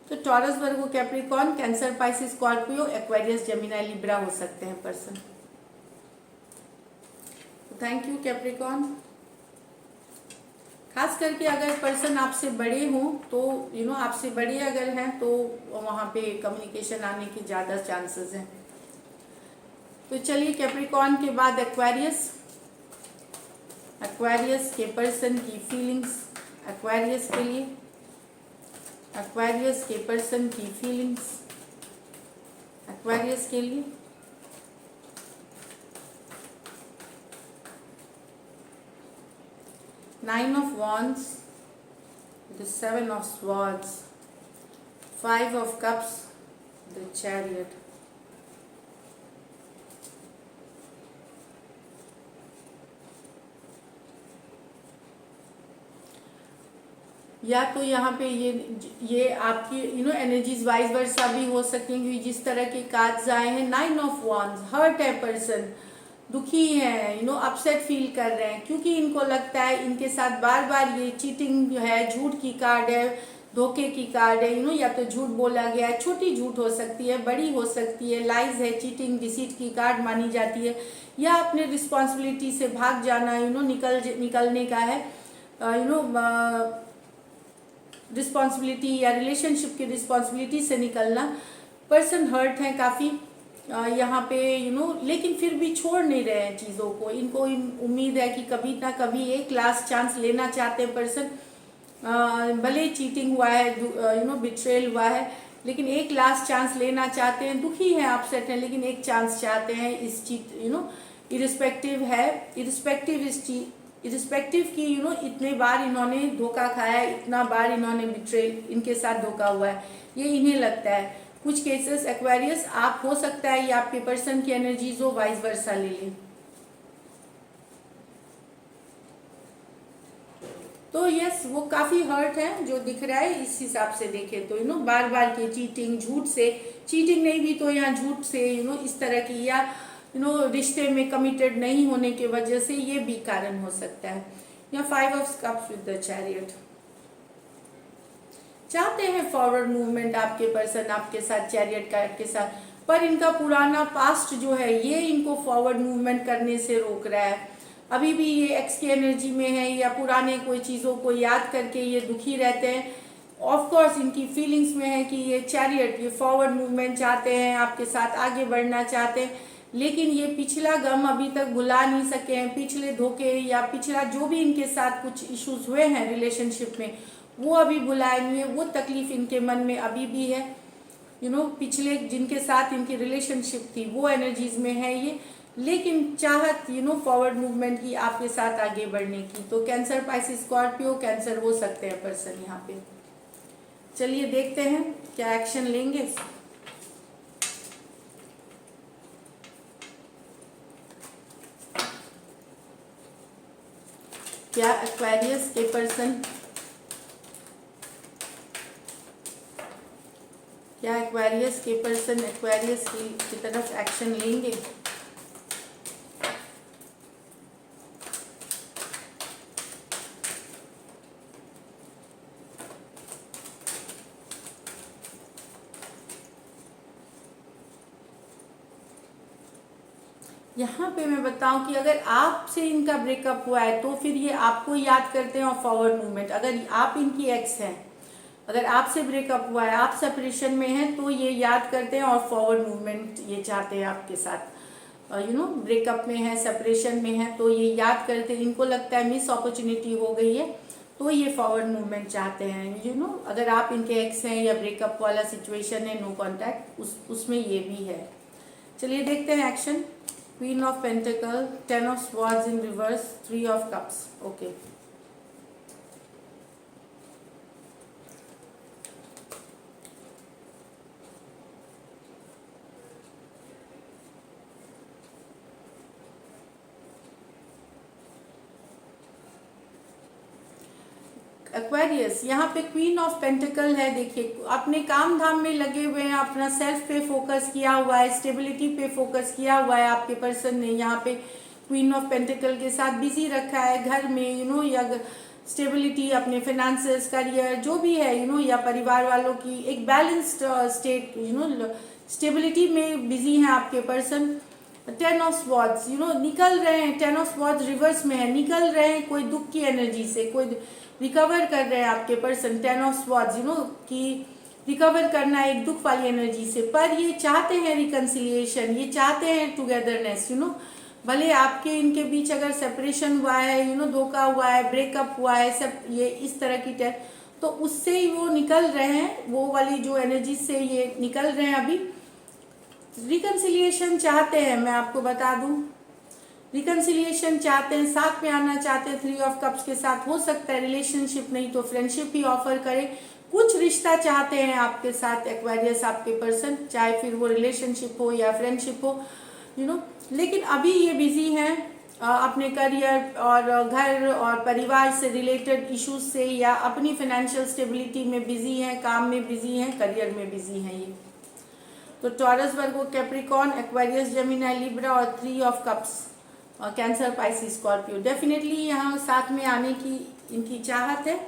तो Taurus, Virgo, Capricorn, Cancer, Pisces, Scorpio, Aquarius, Gemini, Libra हो सकते हैं पर्सन। Thank you Capricorn. खास करके अगर पर्सन आपसे बड़े हों तो आपसे बड़े अगर हैं तो वहाँ पे कम्युनिकेशन आने की ज़्यादा चांसेस हैं। तो चलिए कैप्रिकॉर्न के बाद एक्वेरियस। एक्वेरियस के पर्सन की फीलिंग्स एक्वेरियस के लिए एक्वेरियस के पर्सन की फीलिंग्स एक्वेरियस के लिए। Nine of wands, the seven of swords, five of cups, the chariot. या तो यहाँ पे ये आपकी एनर्जीज वाइज वर्सा भी हो सकेंगी। जिस तरह के कार्ड्स आए हैं, नाइन ऑफ वॉन्ड्स, हर्ट है पर्सन, दुखी है, अपसेट फील कर रहे हैं, क्योंकि इनको लगता है इनके साथ बार बार ये चीटिंग जो है, झूठ की कार्ड है, धोखे की कार्ड है, या तो झूठ बोला गया है, छोटी झूठ हो सकती है, बड़ी हो सकती है, लाइज है, चीटिंग डिसीट की कार्ड मानी जाती है, या अपने रिस्पॉन्सिबिलिटी से भाग जाना, निकलने का है, रिस्पॉन्सिबिलिटी या रिलेशनशिप की रिस्पॉन्सिबिलिटी से निकलना। पर्सन हर्ट है काफ़ी यहाँ पे, लेकिन फिर भी छोड़ नहीं रहे हैं चीज़ों को। इनको उम्मीद है कि कभी ना कभी एक लास्ट चांस लेना चाहते हैं पर्सन। भले चीटिंग हुआ है, बिट्रेल हुआ है, लेकिन एक लास्ट चांस लेना चाहते हैं। दुखी हैं, अपसेट हैं, लेकिन एक चांस चाहते हैं इस इरिस्पेक्टिव है, इरिस्पेक्टिव की इतने बार इन्होंने धोखा खाया है, इतना बार इन्होंने बिट्रेल, इनके साथ धोखा हुआ है, ये इन्हें लगता है। कुछ केसेस एक्वेरियस आप हो सकता है ये आपके पर्सन की एनर्जीज हो, वाइस वर्सा ले लें। तो यस, वो काफी हर्ट है जो दिख रहा है। इस हिसाब से देखें तो बार बार के चीटिंग, झूठ से, चीटिंग नहीं भी तो यहाँ झूठ से इस तरह की, या रिश्ते में कमिटेड नहीं होने की वजह से ये भी कारण हो सकता है। या five of cups with the chariot. चाहते हैं फॉरवर्ड मूवमेंट आपके पर्सन आपके साथ, चैरियट कार्ड के साथ, पर इनका पुराना पास्ट जो है ये इनको फॉरवर्ड मूवमेंट करने से रोक रहा है। अभी भी ये एक्स की एनर्जी में है, या पुराने कोई चीज़ों को याद करके ये दुखी रहते हैं। ऑफ कोर्स इनकी फीलिंग्स में है कि ये चैरियट, ये फॉरवर्ड मूवमेंट चाहते हैं, आपके साथ आगे बढ़ना चाहते हैं, लेकिन ये पिछला गम अभी तक भुला नहीं सके हैं। पिछले धोखे या पिछला जो भी इनके साथ कुछ इश्यूज हुए हैं रिलेशनशिप में, वो अभी भुलाए नहीं है। वो तकलीफ इनके मन में अभी भी है। पिछले जिनके साथ इनकी रिलेशनशिप थी वो एनर्जीज में है ये, लेकिन चाहत फॉरवर्ड मूवमेंट की, आपके साथ आगे बढ़ने की। तो कैंसर, पाइसिस, स्कॉर्पियो, कैंसर हो सकते हैं पर्सन यहाँ पे। चलिए देखते हैं क्या एक्शन लेंगे। क्या एक्वेरियस के पर्सन, क्या एक्वेरियस के पर्सन एक्वेरियस की तरफ एक्शन लेंगे। यहाँ पे मैं बताऊं कि अगर आपसे इनका ब्रेकअप हुआ है तो फिर ये आपको याद करते हैं और फॉरवर्ड मूवमेंट। अगर आप इनकी एक्स हैं, अगर आपसे ब्रेकअप हुआ है, आप सेपरेशन में हैं, तो ये याद करते हैं और फॉरवर्ड मूवमेंट ये चाहते हैं आपके साथ। ब्रेकअप में है, सेपरेशन में है, तो ये याद करते हैं। इनको लगता है मिस अपॉर्चुनिटी हो गई है, तो ये फॉरवर्ड मूवमेंट चाहते हैं। अगर आप इनके एक्स हैं या ब्रेकअप वाला सिचुएशन है, नो कॉन्टैक्ट, उसमें ये भी है। चलिए देखते हैं action. Queen of pentacle, 10 of swords in reverse, 3 of cups. Okay, Aquarius यहाँ पे क्वीन ऑफ पेंटिकल है। देखिए, अपने काम धाम में लगे हुए हैं, अपना सेल्फ पे फोकस किया हुआ है, स्टेबिलिटी पे फोकस किया हुआ है। आपके पर्सन ने यहाँ पे क्वीन ऑफ पेंटिकल के साथ बिजी रखा है घर में, या स्टेबिलिटी, अपने फाइनेंसेस, करियर, जो भी है, या परिवार वालों की एक बैलेंस्ड स्टेट, स्टेबिलिटी में बिजी हैं आपके पर्सन। 10 ऑफ स्वॉर्ड्स, निकल रहे हैं, 10 ऑफ स्वॉर्ड्स रिवर्स में है, निकल रहे हैं कोई दुख की एनर्जी से, कोई रिकवर कर रहे हैं आपके पर्सन। 10 ऑफ स्वॉर्ड्स कि रिकवर करना एक दुख वाली एनर्जी से, पर ये चाहते हैं रिकन्सिलिएशन, ये चाहते हैं टुगेदरनेस। भले आपके इनके बीच अगर सेपरेशन हुआ है, धोखा हुआ है, ब्रेकअप हुआ है, सब ये इस तरह की तो उससे ही वो निकल रहे हैं, वो वाली जो एनर्जी से ये निकल रहे हैं। अभी रिकन्सिलिएशन चाहते हैं, मैं आपको बता दूं, रिकन्सिलिएशन चाहते हैं, साथ में आना चाहते हैं 3 ऑफ कप्स के साथ। हो सकता है रिलेशनशिप नहीं तो फ्रेंडशिप ही ऑफर करे, कुछ रिश्ता चाहते हैं आपके साथ एक्वेरियस, आपके पर्सन, चाहे फिर वो रिलेशनशिप हो या फ्रेंडशिप हो, लेकिन अभी ये बिजी हैं अपने करियर और घर और परिवार से रिलेटेड इश्यूज से, या अपनी फाइनेंशियल स्टेबिलिटी में बिजी हैं, काम में बिजी हैं, करियर में बिजी हैं ये। तो Taurus, Virgo, Capricorn, Aquarius, Gemini, Libra और 3 of cups, cancer, Pisces, Scorpio, definitely यहाँ साथ में आने की इनकी चाहत है,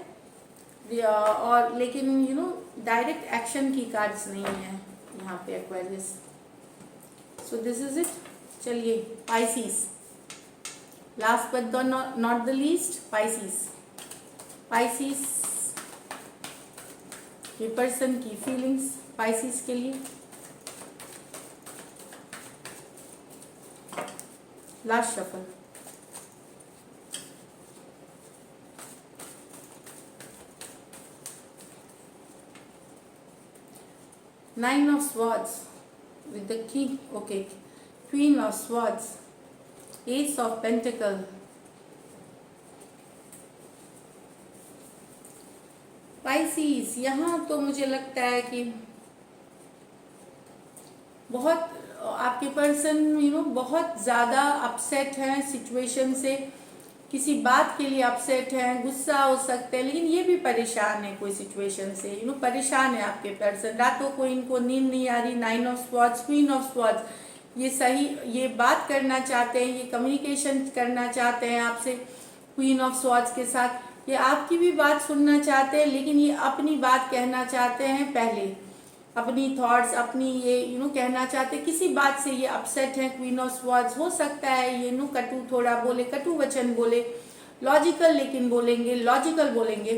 और लेकिन डायरेक्ट एक्शन की कार्ड्स नहीं है यहाँ पे Aquarius. So this is it. चलिए Pisces, last but not the least, Pisces. Pisces ये पर्सन की फीलिंग्स पाइसिस के लिए, last shuffle. Nine of Swords with the king, okay, Queen of Swords, Ace of Pentacle, Pisces। यहाँ तो मुझे लगता है कि बहुत आपके पर्सन बहुत ज़्यादा अपसेट हैं सिचुएशन से, किसी बात के लिए अपसेट हैं, गुस्सा हो सकते हैं, लेकिन ये भी परेशान है कोई सिचुएशन से, परेशान है आपके पर्सन। रातों को इनको नींद नहीं आ रही। 9 of swords, queen of swords, ये सही, ये बात करना चाहते हैं, ये कम्युनिकेशन करना चाहते हैं आपसे क्वीन ऑफ स्वॉर्ड्स के साथ, ये आपकी भी बात सुनना चाहते हैं, लेकिन ये अपनी बात कहना चाहते हैं पहले, अपनी थॉट्स, अपनी ये कहना चाहते, किसी बात से ये अपसेट है। क्वीन ऑफ स्वॉर्ड्स, हो सकता है ये कटु थोड़ा बोले, कटु वचन बोले, लॉजिकल लेकिन बोलेंगे, लॉजिकल बोलेंगे।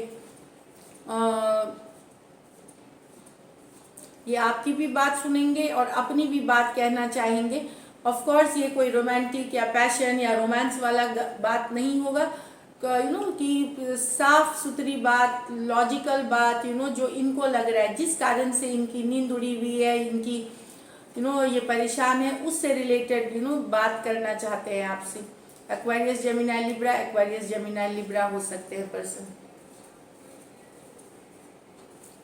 ये आपकी भी बात सुनेंगे और अपनी भी बात कहना चाहेंगे। ऑफ कोर्स ये कोई रोमांटिक या पैशन या रोमांस वाला बात नहीं होगा, कि साफ सुथरी बात, लॉजिकल बात, जो इनको लग रहा है, जिस कारण से इनकी नींद उड़ी हुई है, इनकी ये परेशान है, उससे रिलेटेड बात करना चाहते हैं आपसे। Aquarius, Gemini, Libra, Aquarius, Gemini, Libra हो सकते हैं पर्सन।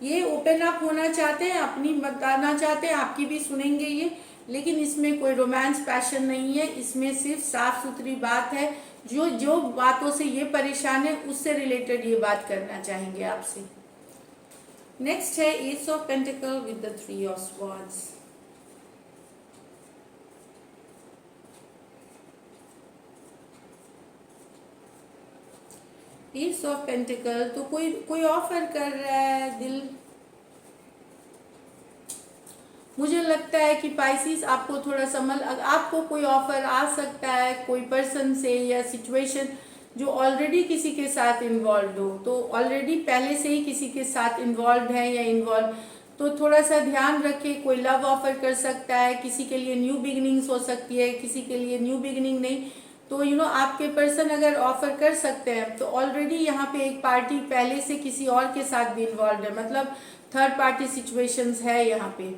ये ओपन अप होना चाहते हैं, अपनी बताना चाहते हैं, आपकी भी सुनेंगे ये, लेकिन इसमें कोई रोमांस, पैशन नहीं है, इसमें सिर्फ साफ सुथरी बात है। जो बातों से ये परेशान है उससे रिलेटेड ये बात करना चाहेंगे आपसे। नेक्स्ट है S of pentacle with the 3 of swords. S of pentacle, तो कोई ऑफर कर रहा है दिल, मुझे लगता है कि पाइसिस आपको थोड़ा समझ, आपको कोई ऑफर आ सकता है कोई पर्सन से या सिचुएशन जो ऑलरेडी किसी के साथ इन्वॉल्व हो, तो ऑलरेडी पहले से ही किसी के साथ इन्वॉल्व है या इन्वॉल्व, तो थोड़ा सा ध्यान रखें। कोई लव ऑफर कर सकता है, किसी के लिए न्यू बिगिनिंग्स हो सकती है, किसी के लिए न्यू बिगिनिंग नहीं, तो आपके पर्सन अगर ऑफर कर सकते हैं तो ऑलरेडी यहाँ पे एक पार्टी पहले से किसी और के साथ भी इन्वॉल्व है, मतलब थर्ड पार्टी सिचुएशंस है यहाँ पे।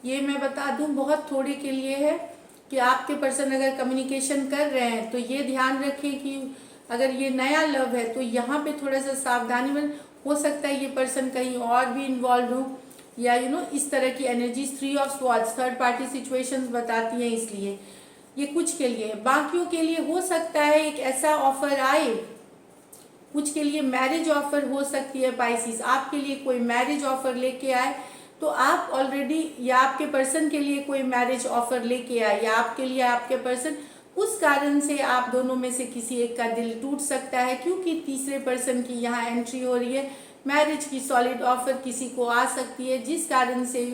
ये मैं बता दूं बहुत थोड़े के लिए है कि आपके पर्सन अगर कम्युनिकेशन कर रहे हैं तो ये ध्यान रखें कि अगर ये नया लव है तो यहाँ पे थोड़ा सा सावधानी में, हो सकता है ये पर्सन कहीं और भी इन्वॉल्व हो, या इस तरह की energies. 3 of swords third party situations बताती हैं, इसलिए ये कुछ के लिए है। बाकियों के लिए हो सकता है एक ऐसा ऑफर आए, कुछ के लिए मैरिज ऑफर हो सकती है पाइसिस, आपके लिए कोई मैरिज ऑफर लेके आए तो आप ऑलरेडी, या आपके पर्सन के लिए कोई मैरिज ऑफर लेके आए, या आपके लिए आपके पर्सन, उस कारण से आप दोनों में से किसी एक का दिल टूट सकता है, क्योंकि तीसरे पर्सन की यहाँ एंट्री हो रही है। मैरिज की सॉलिड ऑफर किसी को आ सकती है, जिस कारण से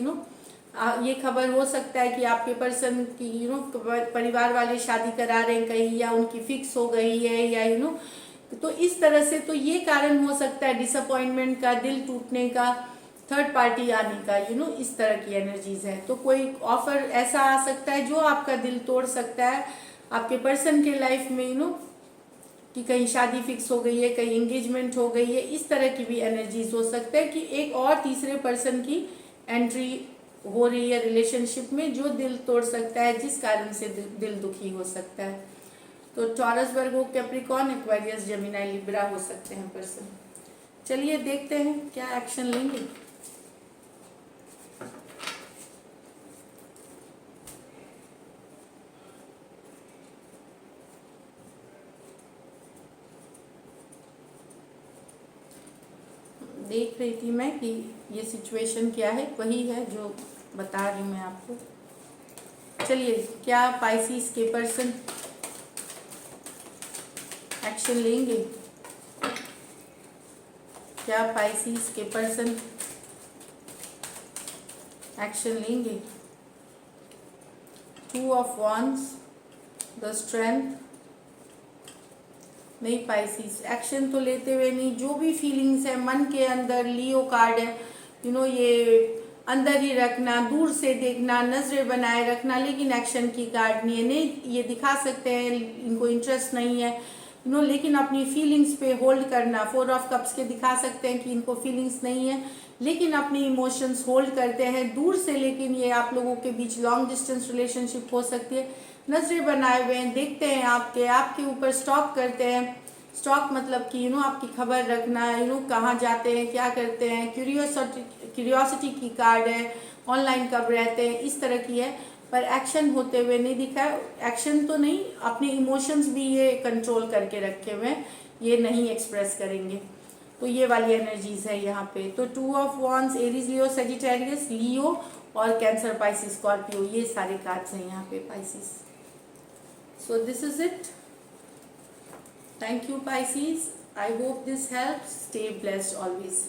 ये खबर हो सकता है कि आपके पर्सन की परिवार वाले शादी करा रहे हैं कहीं, या उनकी फिक्स हो गई है, या तो इस तरह से तो ये कारण हो सकता है डिसअपॉइंटमेंट का, दिल टूटने का, थर्ड पार्टी आने का, इस तरह की एनर्जीज है। तो कोई ऑफर ऐसा आ सकता है जो आपका दिल तोड़ सकता है आपके पर्सन के लाइफ में, कि कहीं शादी फिक्स हो गई है, कहीं एंगेजमेंट हो गई है, इस तरह की भी एनर्जीज हो सकता है कि एक और तीसरे पर्सन की एंट्री हो रही है रिलेशनशिप में, जो दिल तोड़ सकता है, जिस कारण से दिल दुखी हो सकता है। तो Taurus, Virgo, Capricorn, Aquarius, Gemini, Libra हो सकते हैं पर्सन। चलिए देखते हैं क्या एक्शन लेंगे। देख रही थी मैं कि ये सिचुएशन क्या है, वही है जो बता रही हूँ मैं आपको। चलिए, क्या पाइसिस के पर्सन एक्शन लेंगे? क्या पाइसिस के पर्सन एक्शन लेंगे? 2 ऑफ wands, द स्ट्रेंथ। नहीं, पाइसिस एक्शन तो लेते हुए नहीं, जो भी फीलिंग्स है मन के अंदर, लियो कार्ड है, ये अंदर ही रखना, दूर से देखना, नजरें बनाए रखना, लेकिन एक्शन की कार्ड नहीं है। नहीं, ये दिखा सकते हैं इनको इंटरेस्ट नहीं है, लेकिन अपनी फीलिंग्स पे होल्ड करना। 4 ऑफ कप्स के दिखा सकते हैं कि इनको फीलिंग्स नहीं है, लेकिन अपने इमोशंस होल्ड करते हैं दूर से। लेकिन ये आप लोगों के बीच लॉन्ग डिस्टेंस रिलेशनशिप हो सकती है। नजरें बनाए हुए हैं, देखते हैं आपके ऊपर स्टॉक करते हैं। स्टॉक मतलब कि आपकी खबर रखना, कहाँ जाते हैं, क्या करते हैं, क्यूरियोसिटी की कार्ड है, ऑनलाइन कब रहते हैं, इस तरह की है। पर एक्शन होते हुए नहीं दिखा है। एक्शन तो नहीं, अपने इमोशंस भी ये कंट्रोल करके रखे हुए हैं, ये नहीं एक्सप्रेस करेंगे। तो ये वाली एनर्जीज है यहाँ पे। तो 2 of wands, Aries, Leo, Sagittarius, Leo और कैंसर, पाइसिस, स्कॉर्पियो, ये सारे कार्ड्स हैं यहाँ पे Pisces. So this is it. Thank you Pisces, I hope this helps. Stay blessed always.